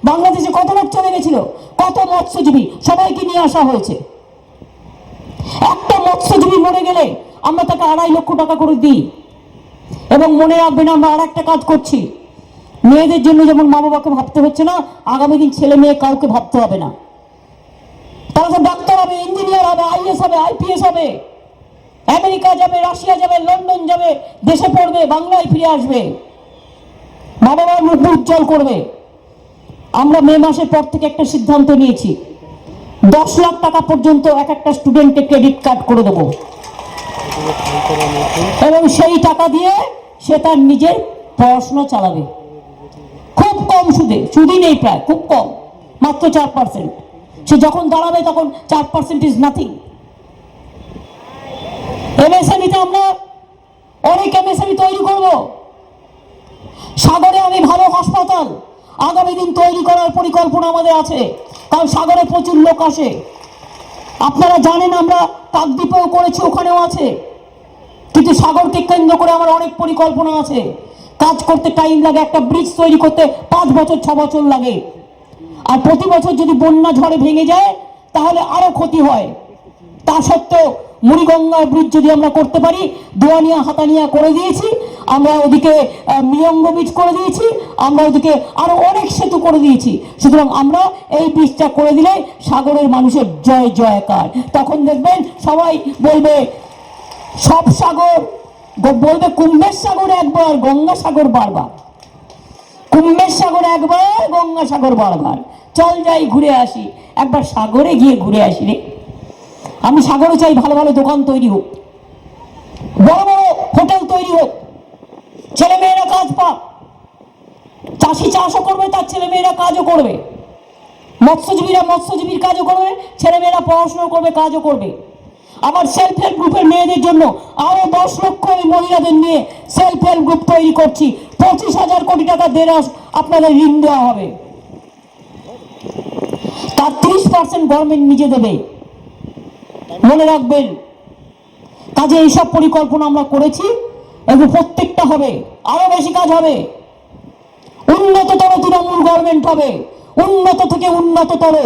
বাংলাদেশে কত লোক চলে গেছিল, কত মৎস্যজীবী, সবাইকে নিয়ে আসা হয়েছে। একটা মৎস্যজীবী মরে গেলে আমরা তাকে 2.5 লক্ষ টাকা করে দিই। এবং মনে রাখবেন, আমরা আর একটা কাজ করছি, মেয়েদের জন্য যেমন মা বাবাকে ভাবতে হচ্ছে না, আগামী দিন ছেলে মেয়ে কাউকে ভাবতে হবে না। তারা তো ডাক্তার হবে, ইঞ্জিনিয়ার হবে, IAS হবে, IPS হবে, আমেরিকা যাবে, রাশিয়া যাবে, লন্ডন যাবে, দেশে পড়বে, বাংলায় ফিরে আসবে, মা বাবার মুখ উজ্জ্বল করবে। আমরা মে মাসের পর থেকে একটা সিদ্ধান্ত নিয়েছি, 10 লাখ টাকা পর্যন্ত এক একটা স্টুডেন্টকে ক্রেডিট কার্ড করে দেবো, এবং সেই টাকা দিয়ে সে তার নিজের পড়াশোনা চালাবে। খুব কম সুদে, সুদই নেই প্রায়, খুব কম, মাত্র 4%। সে যখন দাঁড়াবে তখন 4% ইজ নাথিং। এমএসএমইতে আমরা অনেক এমএসএমই তৈরি করব। সাগরে আমি ভালো হাসপাতাল আগামী দিন তৈরি করার পরিকল্পনা আমাদের আছে, কারণ সাগরে প্রচুর লোক আসে। আপনারা জানেন আমরা কাকদ্বীপেও করেছি, ওখানেও আছে, কিন্তু সাগরকে কেন্দ্র করে আমার অনেক পরিকল্পনা আছে। কাজ করতে টাইম লাগে, একটা ব্রিজ তৈরি করতে 5 বছর 6 বছর লাগে, আর প্রতি বছর যদি বন্যা ঝড়ে ভেঙে যায় তাহলে আরো ক্ষতি হয়। তা সত্ত্বেও মুড়িগঙ্গা ব্রিজ যদি আমরা করতে পারি, দোয়ানিয়া হাতানিয়া করে দিয়েছি, আমরা ওদিকে মিয়ঙ্গ ব্রিজ করে দিয়েছি, আমরা ওদিকে আরো অনেক সেতু করে দিয়েছি। সুতরাং আমরা এই ব্রিজটা করে দিলে সাগরের মানুষের জয় জয়কার। তখন দেখবেন সবাই বলবে সব সাগর, বলবে কুম্ভের সাগর একবার, গঙ্গা সাগর বারবার। কুম্ভের সাগর একবার, গঙ্গা সাগর বারবার। চল যাই ঘুরে আসি, একবার সাগরে গিয়ে ঘুরে আসি রে। আমি সাগরে চাই ভালো ভালো দোকান তৈরি হোক, বড় বড় হোটেল তৈরি হোক, ছেলে মেয়েরা কাজ পাক। চাষি চাষও করবে, তার ছেলে মেয়েরা কাজও করবে, মৎস্যজীবীরা মৎস্যজীবীর কাজও করবে, ছেলে মেয়েরা পড়াশোনা করবে, কাজও করবে। আমার সেলফ হেল্প গ্রুপের মেয়েদের জন্য আরো 10 লক্ষ মহিলাদের নিয়ে সেলফ হেল্প গ্রুপ তৈরি করছি। 25,000 কোটি টাকা দেড় আপনাদের ঋণ দেওয়া হবে, তার 30% গভর্নমেন্ট নিজে দেবে। মনে রাখবেন, কাজে এইসব পরিকল্পনা আমরা করেছি, এগুলো প্রত্যেকটা হবে, আরো বেশি কাজ হবে, উন্নততর তৃণমূল গভর্নমেন্ট হবে, উন্নত থেকে উন্নততর।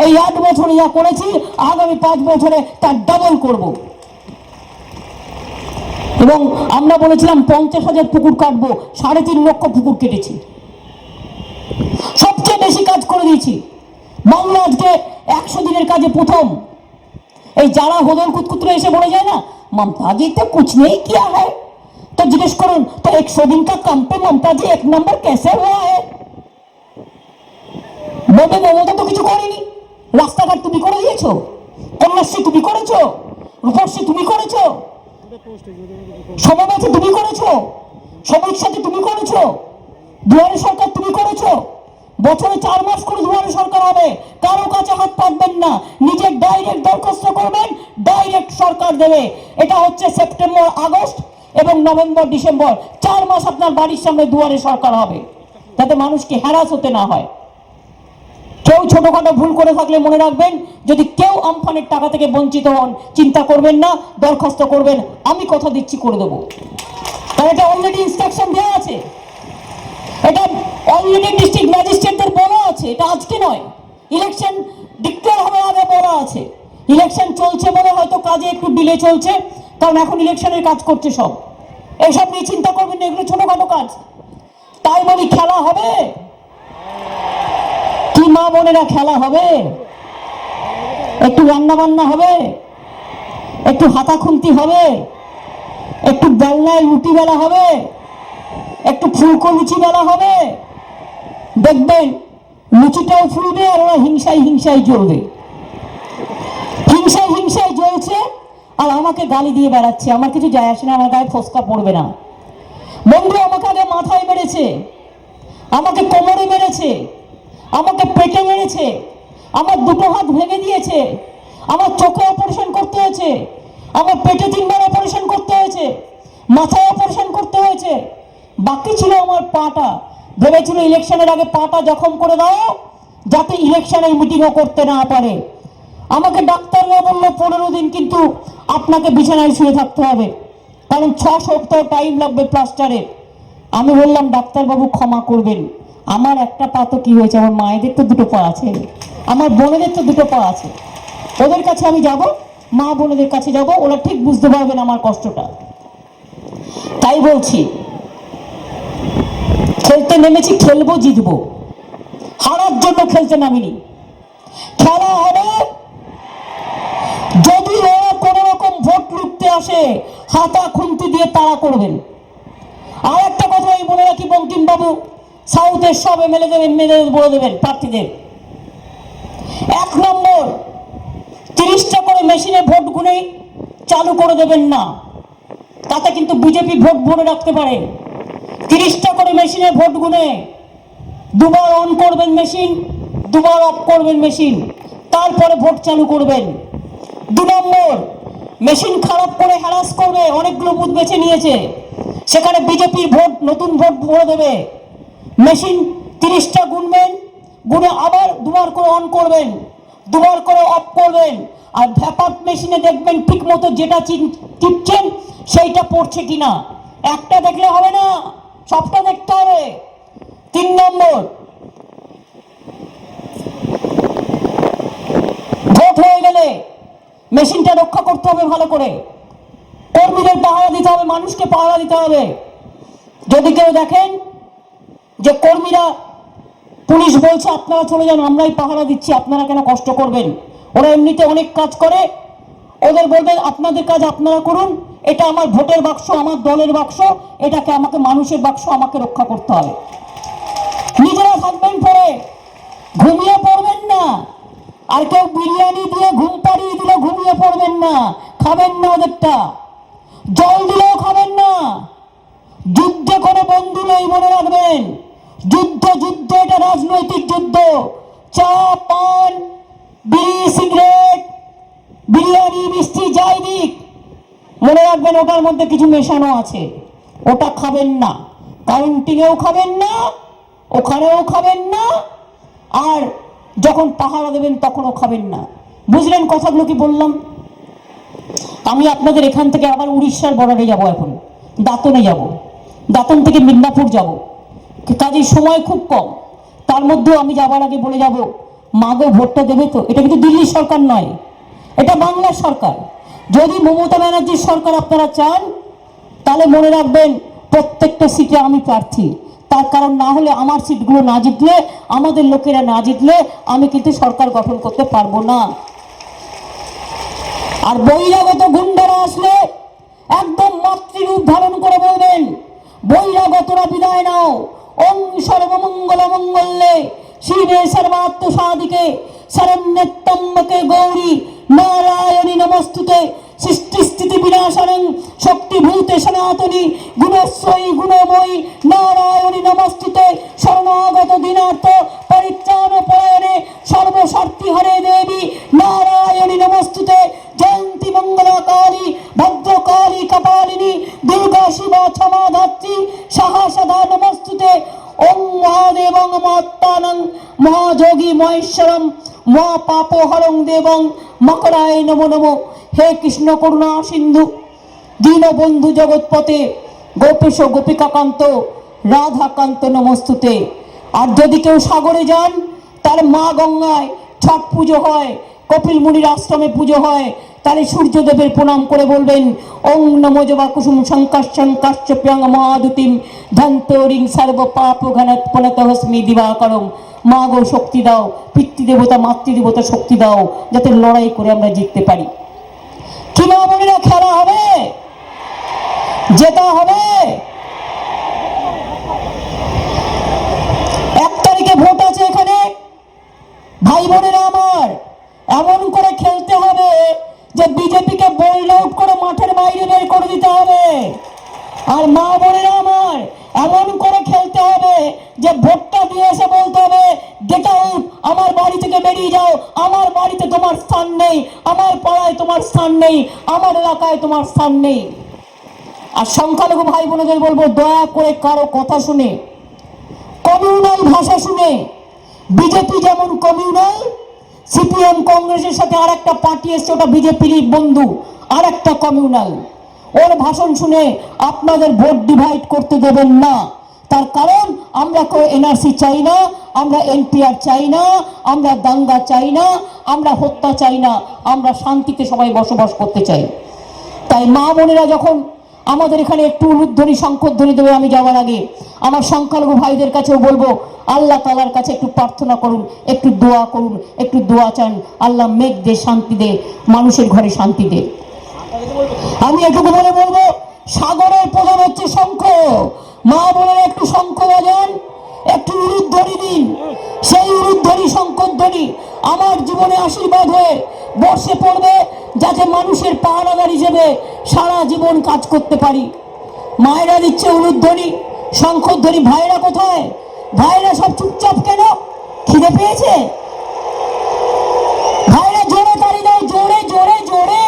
এই 8 বছরে যা করেছি আগামী 5 বছরে তার ডাবল করব। এবং আমরা বলেছিলাম 50,000 পুকুর কাটবো, 3.5 লক্ষ পুকুর কেটেছি, সবচেয়ে বেশি কাজ করে দিয়েছি। বাংলা আজকে 100 দিনের কাজে প্রথম। এই যারা হদল কুতকুতরে এসে বলে যায় না ममता जी तो कुछ नहीं किया है, तो जिज्ञेस करूं तो 100 दिन का काम पे ममता जी 1 नंबर कैसे हुआ है? বলবে মমতা তো কিছু করেনি। রাস্তাঘাট তুমি করে দিয়েছো, কন্যাশ্রী তুমি করেছো, রূপশ্রী তুমি করেছো, সমবায় তুমি করেছো, সবুজ সাথী তুমি করেছো, দুয়ারে সরকার তুমি করেছো। বছরে 4 মাস করে দুয়ারে সরকার হবে, কারো কাছে হাত পাতবেন না, নিজে ডাইরেক্ট দরখাস্ত করবেন, ডাইরেক্ট সরকার দেবে। এটা হচ্ছে সেপ্টেম্বর আগস্ট এবং নভেম্বর ডিসেম্বর, 4 মাস আপনার বাড়ির সামনে দুয়ারে সরকার হবে, যাতে মানুষকে হ্যারাস হতে না হয়। কেউ ছোটখাটো ভুল করে থাকলে মনে রাখবেন, যদি কেউ আমফানের টাকা থেকে বঞ্চিত হন চিন্তা করবেন না, দরখাস্ত করবেন, আমি কথা দিচ্ছি করে দেবো। কারণ এটা অলরেডি ইনস্ট্রাকশন দেওয়া আছে, এটা অলরেডি ডিস্ট্রিক্ট ম্যাজিস্ট্রেটদের বলা আছে, এটা আজকে নয়, ইলেকশন ডিক্লেয়ার হওয়ার আগে বলা আছে। ইলেকশন চলছে বলে হয়তো কাজে একটু ডিলে চলছে, কারণ এখন ইলেকশনের কাজ করছে সব। এইসব নিয়ে চিন্তা করবেন না, এগুলো ছোটখাটো কাজ। তাই বলি খেলা হবে কি মা বোনেরা, খেলা হবে, একটু রান্না বান্না হবে, একটু হাতা খুন্তি হবে, একটু বেলনায় রুটি বেলা হবে, একটু ফুলকো লুচি বেলা হবে। দেখবেন লুচিটাও ফুলবে আর ওরা হিংসায় হিংসায় জ্বলবে, হিংসায় হিংসায় জ্বলছে আর আমাকে গালি দিয়ে বেড়াচ্ছে। আমার কিছু যায় আসে না, আমার গায়ে ফসকা পড়বে না। বন্ধু আমাকে আগে মাথায় মেরেছে, আমাকে কোমরে মেরেছে, আমাকে পেটে মেরেছে, আমার 2টো হাত ভেঙে দিয়েছে, আমার চোখে অপারেশন করতে হয়েছে, আমার পেটে 3বার অপারেশন করতে হয়েছে, মাথায় অপারেশন করতে হয়েছে। বাকি ছিল আমার পাটা। ভেবেছিল ইলেকশনের আগে পাটা জখম করে দাও যাতে ইলেকশনের মিটিংও করতে না পারে। আমাকে ডাক্তাররা বললো 15 দিন কিন্তু আপনাকে বিছানায় শুয়ে থাকতে হবে, কারণ 6 সপ্তাহ টাইম লাগবে প্লাস্টারে। আমি বললাম ডাক্তারবাবু ক্ষমা করবেন, আমার একটা পা তো কি হয়েছে, আমার মায়েদের তো 2টো পা আছে, আমার বোনেদের তো 2টো পা আছে, ওদের কাছে আমি যাব, মা বোনেদের কাছে যাব, ওরা ঠিক বুঝতে পারবেন আমার কষ্টটা। তাই বলছি খেলতে নেমেছি, খেলবো, জিতবো, হারার জন্য খেলতে নামিনি। খেলা হবে যদি ওরা কোনো রকম ভোট লুটতে আসে, হাতা খুন্তি দিয়ে তাড়া করবেন। আর একটা কথা আমি বলে রাখি, বঙ্কিম বাবু সাউথের সব এমএলএ বলে দেবেন প্রার্থীদের, 1 নম্বর 30টা করে মেশিনে ভোট গুনে চালু করে দেবেন না, তাতে কিন্তু বিজেপি ভোট ভরে রাখতে পারে। 30টা করে মেশিনে ভোট গুনে 2বার অন করবেন মেশিন, 2বার অফ করবেন মেশিন, তারপরে ভোট চালু করবেন। 2 নম্বর মেশিন খারাপ করে হ্যারাস করবে, অনেকগুলো বুথ বেছে নিয়েছে, সেখানে বিজেপির ভোট, নতুন ভোট ভরে দেবে। মেশিন 30টা গুনবেন, গুনে আবার দুবার করে অন করবেন, দুবার করে অফ করবেন, আর ভ্যাপার মেশিনে দেখবেন ঠিক মতো যেটা টিপছেন সেইটা পড়ছে কিনা। একটা দেখলে হবে না, সবটা দেখতে হবে। 3 নম্বর, ভোট হয়ে গেলে মেশিনটা রক্ষা করতে হবে ভালো করে, কর্মীদের পাহারা দিতে হবে, মানুষকে পাহারা দিতে হবে। যদি কেউ দেখেন যে কর্মীরা, পুলিশ বলছে আপনারা চলে যান, আমরাই পাহারা দিচ্ছি, আপনারা কেন কষ্ট করবেন, ওরা এমনিতে অনেক কাজ করে, ওদের বলবেন আপনাদের কাজ আপনারা করুন, এটা আমার ভোটের বাক্স, আমার দলের বাক্স, এটাকে আমাকে মানুষের বাক্স, আমাকে রক্ষা করতে হবে। নিজেরা থাকবেন পরে, ঘুমিয়ে পড়বেন না। আর কেউ বিরিয়ানি দিয়ে ঘুম পাড়িয়ে দিলে ঘুমিয়ে পড়বেন না, খাবেন না ওদেরটা, জল দিলেও খাবেন না। যুদ্ধে করে বন্ধু নেই, মনে রাখবেন। যুদ্ধ যুদ্ধ এটা রাজনৈতিক যুদ্ধ। চা, পান, বিড়ি, সিগারেট, বিরিয়ানি, মিষ্টি যাই দিক, মনে রাখবেন ওটার মধ্যে কিছু মেশানো আছে, ওটা খাবেন না। কাউন্টিংয়েও খাবেন না, ওখানেও খাবেন না, আর যখন পাহারা দেবেন তখনও খাবেন না। বুঝলেন কথাগুলো কি বললাম? আমি আপনাদের এখান থেকে আবার উড়িষ্যার বর্ডারে যাব, এখন দাঁতনে যাব, দাঁতন থেকে মিদনাপুর যাব, কাজের সময় খুব কম। তার মধ্যেও আমি যাবার আগে বলে যাব, মাগো ভোটটা দেবে তো? এটা কিন্তু দিল্লি সরকার নয়, এটা বাংলার সরকার। যদি মমতা ব্যানার্জির সরকার আপনারা চান, তাহলে মনে রাখবেন প্রত্যেকটা সিটে আমি প্রার্থী। তার কারণ না হলে, আমার সিটগুলো না জিতলে, আমাদের লোকেরা না জিতলে আমি কিন্তু সরকার গঠন করতে পারবো না। আর বহিরাগত গুন্ডারা আসলে একদম মাতৃরূপ ধারণ করে বলবেন, বহিরাগতরা বিদায় নাও, ওং সর্বমঙ্গল মঙ্গলে শিবে সর্বাত্ম সাধিকে শরণ্যত্রম্বকে গৌরী নারায়ণী নমস্তুতে সৃষ্টি স্থিতি বিনাশনং শক্তিভূতে সনাতনী গুণস্বয়ী গুণময়ী নারায়ণী নমস্তুতে শরণাগত দীনার্থ পরিত্রাণ পরায়ণে সর্বশক্তি হরে দেবী নারায়ণী নমস্তুতে জয়ন্তী মঙ্গলাকালী ভদ্রকালী কপালিনী দুর্গা শিবা ক্ষমা ধাত্রী সাহা সদা নমস্তুতে ওং মহাদেবং মহাত্মানং মহাযোগী মহেশ্বরম মহাপাপহরং দেবং মকরায় নমো নমো। হে কৃষ্ণ করুণা সিন্ধু দীনবন্ধু জগৎপতে গোপেশ গোপিকাকান্ত রাধাকান্ত নমস্তুতে। আর যদি কেউ সাগরে যান, তাহলে মা গঙ্গায় ছট পুজো হয়, কপিল মুনির আশ্রমে পুজো হয়, তাহলে সূর্যদেবের প্রণাম করে বলবেন ওং নমো জবা কুসুম শঙ্কাশ্চং কাশ্যপ্যাং মহাদুতিম ধন্তরিং সর্ব পাপ ঘনত পনতহস্মি দিবাকরম। মা গো শক্তি দাও, পিতৃদেবতা মাতৃদেবতা শক্তি দাও, যাতে লড়াই করে আমরা জিততে পারি। কি মা বোনেরা, খেলা হবে, জেতা হবে। 1 তারিখে ভোট আছে এখানে, ভাই বোনেরা আমার, এমন করে খেলতে হবে যে বিজেপিকে বোল্ড আউট করে মাঠের বাইরে বের করে দিতে হবে। আর মা বোনেরা আমার, এমন করে খেলতে হবে যে ভোটটা দিয়ে এসে বলতে হবে গেট আউট, আমার বাড়ি থেকে বেরিয়ে যাও, আমার বাড়িতে তোমার স্থান নেই, আমার পাড়ায় তোমার স্থান নেই, আমার এলাকায় তোমার স্থান নেই। আর সংখ্যালঘু ভাই বোনদের বলবো, দয়া করে কারো কথা শুনে, কমিউনাল ভাষা শুনে, বিজেপি যেমন কমিউনাল, সিপিএম কংগ্রেসের সাথে আর একটা পার্টি এসছে, ওটা বিজেপির বন্ধু, আর একটা কমিউনাল, ওর ভাষণ শুনে আপনাদের ভোট ডিভাইড করতে দেবেন না। তার কারণ আমরা কেউ এনআরসি চাই না, আমরা এনপিআর চাই না, আমরা দাঙ্গা চাই না, আমরা হত্যা চাই না, আমরা শান্তিতে সবাই বসবাস করতে চাই। তাই মা বোনেরা যখন আমাদের এখানে একটু উলুধ্বনি শঙ্খধ্বনি দেবে, আমি যাওয়ার আগে আমার সংখ্যালঘু ভাইদের কাছেও বলবো, আল্লাহ তাআলার কাছে একটু প্রার্থনা করুন, একটু দোয়া করুন, একটু দোয়া চান, আল্লাহ মেঘ দে, শান্তি দে, মানুষের ঘরে শান্তি দে। আমি এটুকু বলে বলবো, সাগরের প্রধান হচ্ছে শঙ্খ। মা বোনেরা একটু শঙ্খ বাজান, একটু উলুধ্বনি দিন, সেই উলুধ্বনি শঙ্খধ্বনি আমার জীবনে আশীর্বাদ হয়ে বর্ষে পড়বে, যাতে মানুষের পাহারাদার হিসেবে সারা জীবন কাজ করতে পারি। মায়েরা দিচ্ছে উলুধ্বনি শঙ্খধ্বনি, ভাইরা কোথায়? ভাইরা সব চুপচাপ কেন? খিদে পেয়েছে? ভাইরা জোরে তালি দাও, জোরে জোরে জোরে।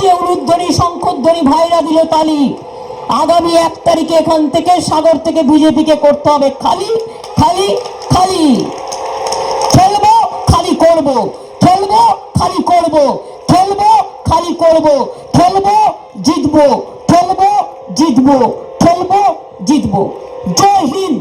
হচ্ছে উলুধ্বনি শঙ্খধ্বনি, ভাইরা দিল তালি। আগামী 1 তারিখে এখান থেকে সাগর থেকে বিজেপিকে করতে হবে খালি খালি খালি। খেলবো খালি করব, খেলবো খালি করব, খেলবো খালি করব, খেলবো জিতবো, খেলবো জিতবো, খেলবো জিতবো। জয় হিন্দ।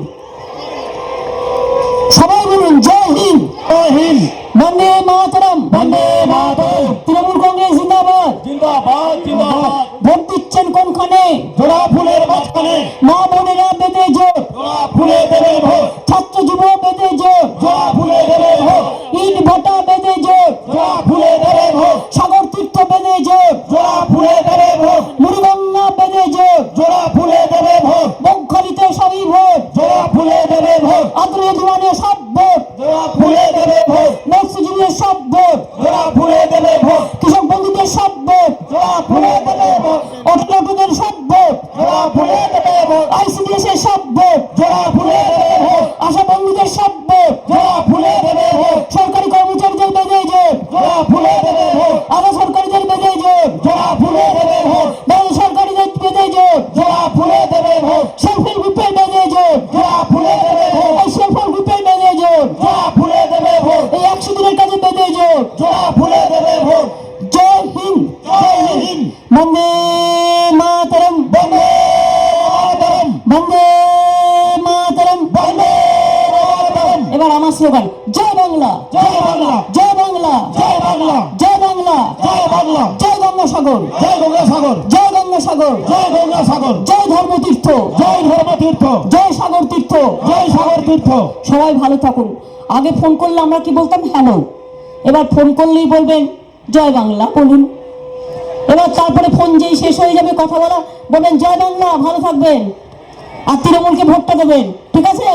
সবাই বলুন জয় হিন্দ, জয় হিন্দ। বন্দে মাতরম, বন্দে মাতরম। তৃণমূল কংগ্রেস জিন্দাবাদ, জিন্দাবাদ জিন্দাবাদ। ভোট দিচ্ছেন কোনখানে? জোড়া ফুলের মাঝখানে। মা বোনেরা বেঁধে জোর, জোড়া ফুলে দেবে ভোট। ছাত্র যুব বেঁধে জোর, জোড়া ফুলে দেবে ভোট। ইট ভাটা বেঁধে জোর, জোড়া ফুলে দেবে ভোট। সাগর তীর্থ বেঁধে জোর, জোড়া ফুলে দেবে ভোট। মুড়িগঙ্গা বেঁধে জোর, জোড়া ফুলে দেবে ভোট। বকখালিতে সবই ভোট, জোড়া ফুলে দেবে ভোট। আদরে দিওয়ানে সব ভোট, জোড়া ফুলে দেবে ভোট। মৎস্যজীবীদের সব ভোট, জোড়া ফুলে দেবে ভোট। কৃষক বন্ধুদের সব ভোট, জোড়া ফুলে দেবে ভোট। অটোদের সব ভোট, জোড়া ফুলে দেবে ভোট। আইসিডিএস এর সব ভোট, জোড়া ফুলে দেবে ভোট। আশা বন্ধুদের সব ভোট, জোড়া ফুলে দেবে ভোট। সরকারি কর্মচারীদের বেঁধে জোট, জোড়া ফুলে দেবে ভোট। আধা সরকারিদের বেঁধে জোট, জোড়া ফুলে দেবে ভোট। বেড়ে সরকারিদের বেঁধে জোট, জোড়া ফুলে দেবে ভোট। সেলফের গ্রুপের বেঁধে জোট, জোড়া ফুলে দেবে ভোট। এই সেলফের গ্রুপের বেঁধে জোট, জোড়া ফুলে দেবে ভোট। এই 100 দিনের কাজে বেঁধে জোট, জোড়া ফুলে দেবে ভোট। জয় হিন্দ, জয় হিন্দ। বন্দে মাতরম, বন্দে মাতরম, বন্দে মাতরম, বন্দে মাতরম। এবার আমার স্লোগান জয় বাংলা, জয় বাংলা, জয় বাংলা, জয় বাংলা, জয় বাংলা, জয় বাংলা। জয় গঙ্গাসাগর, জয় গঙ্গাসাগর, জয় গঙ্গাসাগর, জয় গঙ্গাসাগর। জয় ধর্মতীর্থ, জয় ধর্মতীর্থ, জয় সাগর তীর্থ, জয় সাগর তীর্থ। সবাই ভালো থাকুন। আগে ফোন করলে আমরা কি বলতাম? হ্যালো। এবার ফোন করলেই বলবেন জয় বাংলা বলুন। এবার তারপরে ফোন যেই শেষ হয়ে যাবে কথা বলা, বলবেন জয় বাংলা, ভালো থাকবেন। আর তৃণমূলকে ভোটটা দেবেন, ঠিক আছে?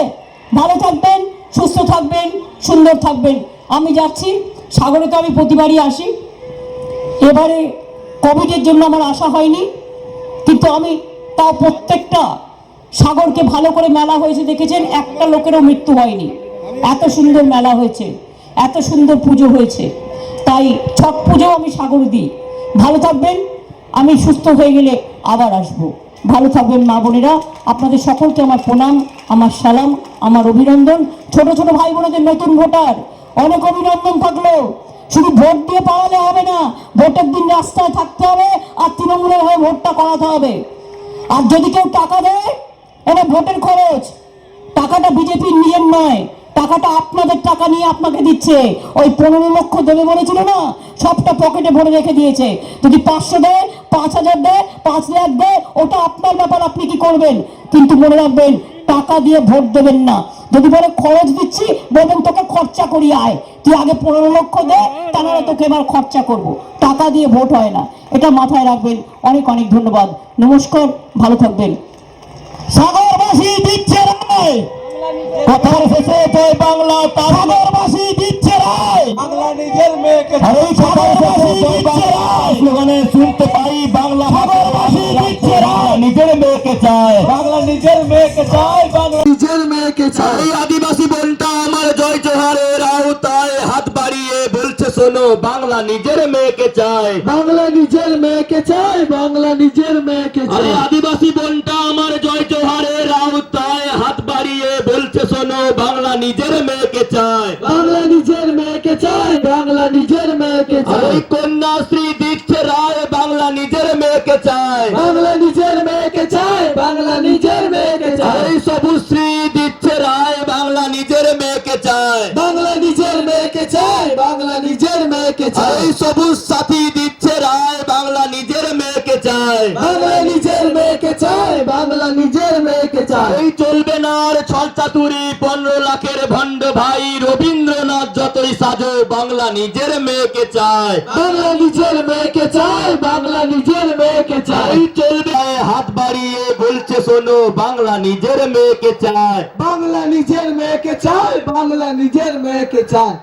ভালো থাকবেন, সুস্থ থাকবেন, সুন্দর থাকবেন। আমি যাচ্ছি সাগরে, তো আমি প্রতিবারই আসি। এবারে কোভিডের জন্য আমার আসা হয়নি, কিন্তু আমি তাও প্রত্যেকটা সাগরকে ভালো করে মেলা হয়েছে দেখেছেন, একটা লোকেরও মৃত্যু হয়নি। এত সুন্দর মেলা হয়েছে, এত সুন্দর পুজো হয়েছে। তাই ছট পুজো আমি সাগর দিই। ভালো থাকবেন, আমি সুস্থ হয়ে গেলে আবার আসবো। ভালো থাকবেন মা বোনেরা। আপনাদের সকলকে আমার প্রণাম, আমার সালাম, আমার অভিনন্দন। ছোট ছোট ভাই বোনেদের নতুন ভোটার অনেক অভিনন্দন থাকলো। শুধু ভোট দিয়ে পাওয়ালে হবে না, ভোটের দিন রাস্তায় থাকতে হবে আর তৃণমূলের হয়ে ভোটটা করাতে হবে। আর যদি কেউ টাকা দেয়, এটা ভোটের খরচ, টাকাটা বিজেপির নিজের নয়, টাকাটা আপনাদের টাকা নিয়ে আপনাকে দিচ্ছে। ওই 15 লক্ষ দেবে বলেছিল না, সবটা পকেটে ভরে রেখে দিয়েছে। যদি 500 দেয়, 5000 দেয়, 5 লাখ দেয়, ওটা আপনার ব্যাপার, আপনি কি করবেন। কিন্তু মনে রাখবেন, টাকা দিয়ে ভোট দেবেন না। যদি বলে খরচ দিচ্ছি, বলবেন তোকে খরচা করি আয়, তুই আগে 15 লক্ষ দে, তাহলে তোকে এবার খরচা করব। টাকা দিয়ে ভোট হয় না, এটা মাথায় রাখবেন। অনেক অনেক ধন্যবাদ, নমস্কার, ভালো থাকবেন। সাগরবাসী দিচ্ছে রায়, কথার শেষে জয় বাংলা। সাগরবাসী দিচ্ছে রায়, বাংলা নিজের মেয়েকে। আর এই সাগরবাসী দিচ্ছে রায় স্লোগানে শুনতে পাই বাংলা। সাগরবাসী দিচ্ছে রায়, নিজের মেয়েকে চায়, বাংলা নিজের মেয়েকে চায়, বাংলা নিজের মেয়েকে চায়। এই আদিবাসী বোনটা আমার জয় জোহারের আওতায় হাত বাড়িয়ে বলছে শোনো, বাংলা নিজের মেয়েকে চায়, বাংলা নিজের মেয়েকে চায়, বাংলা নিজের মেয়েকে চায়। আদিবাসী বোনটা আমার জয় জোহারের আওতায় হাত বাড়িয়ে বলছে শোনো, বাংলা নিজের মেয়েকে চায়, বাংলা নিজের মেয়েকে চায়, বাংলা নিজের মেয়েকে চায়। এই কন্যাশ্রী দিচ্ছে রায়, বাংলা নিজের মেয়েকে চায়, বাংলা নিজের মেয়েকে চায়, বাংলা নিজের মেয়েকে চায়। এই সবুজশ্রী দিচ্ছে রায়, বাংলা নিজের মেয়েকে চায়, বাংলা নিজের মেয়েকে চায়, বাংলা নিজের মেয়েকে চায়। এই সবুজ সাথী দিচ্ছে রায়, বাংলা নিজের মেয়েকে চায়, বাংলা নিজের মেয়েকে চায়, বাংলা নিজের মেয়েকে চায়। এই চলবে না আর ছল চাতুরি, 15 লাখের ভণ্ড ভাই রবীন্দ্রনাথ যতই সাজো, বাংলা নিজের মেয়েকে চায়, বাংলা নিজের মেয়েকে চায়, বাংলা নিজের মেয়েকে চায়। এই চলবে হাত বাড়িয়ে বলছে শোনো, বাংলা নিজের মেয়েকে চায়, বাংলা নিজের মেয়েকে চায়, বাংলা নিজের মেয়েকে চায়,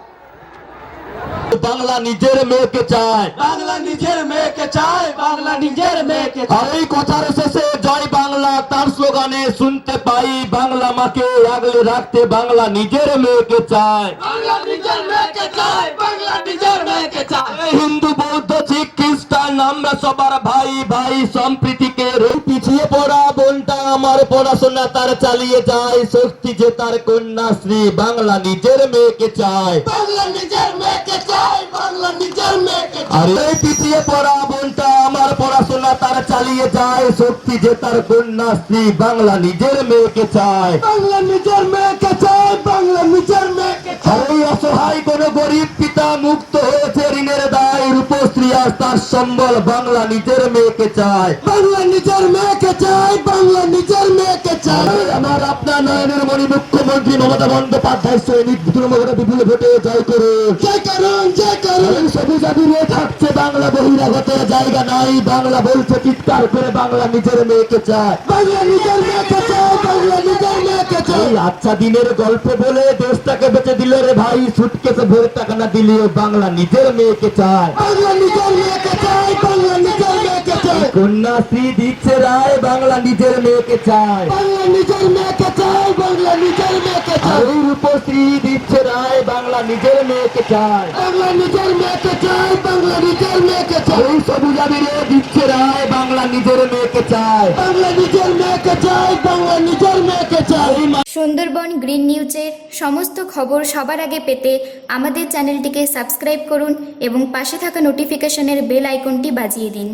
বাংলা নিজের মেয়েকে চায়, বাংলা নিজের মেয়েকে চায়, বাংলা নিজের মেয়েকে চায়। এই কথার শেষে জয় বাংলা, তার স্লোগান গানে শুনতে পাই বাংলা মাকে আগলে রাখতে বাংলা নিজের মেয়েকে চায়, বাংলা নিজের মেয়েকে চায়, বাংলা নিজের মেয়েকে চায়। হিন্দু বৌদ্ধ শিখ খ্রিস্টান আমরা সবার ভাই ভাই সম্প্রীতিকে পিছিয়ে পড়া বোনটা আমার পড়াশোনা তার চালিয়ে যায়, শক্তি যে তার কন্যাশ্রী বাংলা নিজের মেয়েকে চায়, বাংলা নিজের মেয়েকে চায়, বাংলা নিজের মেয়েকে চায়। আরে পিছিয়ে পড়া বোনটা আমার পড়াশোনা তার চালিয়ে যায়, শক্তি যে তার কন্যাশ্রী বাংলা নিজের মেয়েকে চায়, বাংলা নিজের মেয়েকে চায়, বাংলা নিজের মেয়েকে চায়। এই অসহায় কোন গরিব পিতা মুক্ত হয়েছে ঋণের দায়, রূপশ্রী আজ তার সম্বল বাংলা নিজের মেয়েকে চায়, বাংলা নিজের মেয়েকে চায়, বাংলা নিজের মেয়েকে চায়। আমার আপনার নয়নের মণি মুখ্যমন্ত্রী মমতা বন্দ্যোপাধ্যায় সৈনিক তৃণমূলের বিপুল ভোটে জয় করুন, জয় করুন, জয় করুন। সবুজ আবিরে থাকছে বাংলা বহিরাগতের জায়গা নাই, বাংলা বলছে চিৎকার করে বাংলা নিজের মেয়েকে চায়, বাংলা নিজের মেয়েকে চায়, বাংলা নিজের মেয়েকে চায়। এই আচ্ছা দিনের গল্প বলে দেশটাকে বেঁচে দিল রে ভাই, সুটকেসে ভরে টাকা না দিলেও বাংলা নিজের মেয়েকে চায়, বাংলা নিজের মেয়েকে চায়, বাংলা নিজের মেয়েকে চায়। কন্যাশ্রী দিচ্ছে রায় বাংলা নিজের মেয়েকে চায়, বাংলা নিজের মেয়েকে চায়, বাংলা নিজের মেয়েকে আর চায়। এই রূপশ্রী দিচ্ছে রায় বাংলা নিজের মেয়েকে চায়, বাংলা নিজের মেয়েকে চায়, বাংলা নিজের মেয়েকে চায়। এই সবুজ আবিরে দিচ্ছে রায় বাংলা নিজের মেয়েকে চায়, বাংলা নিজের মেয়েকে চায়, বাংলা নিজের মেয়েকে চায়। সুন্দরবন গ্রিন নিউজের সমস্ত খবর সবার আগে পেতে আমাদের চ্যানেলটিকে সাবস্ক্রাইব করুন এবং পাশে থাকা নোটিফিকেশনের বেল আইকনটি বাজিয়ে দিন।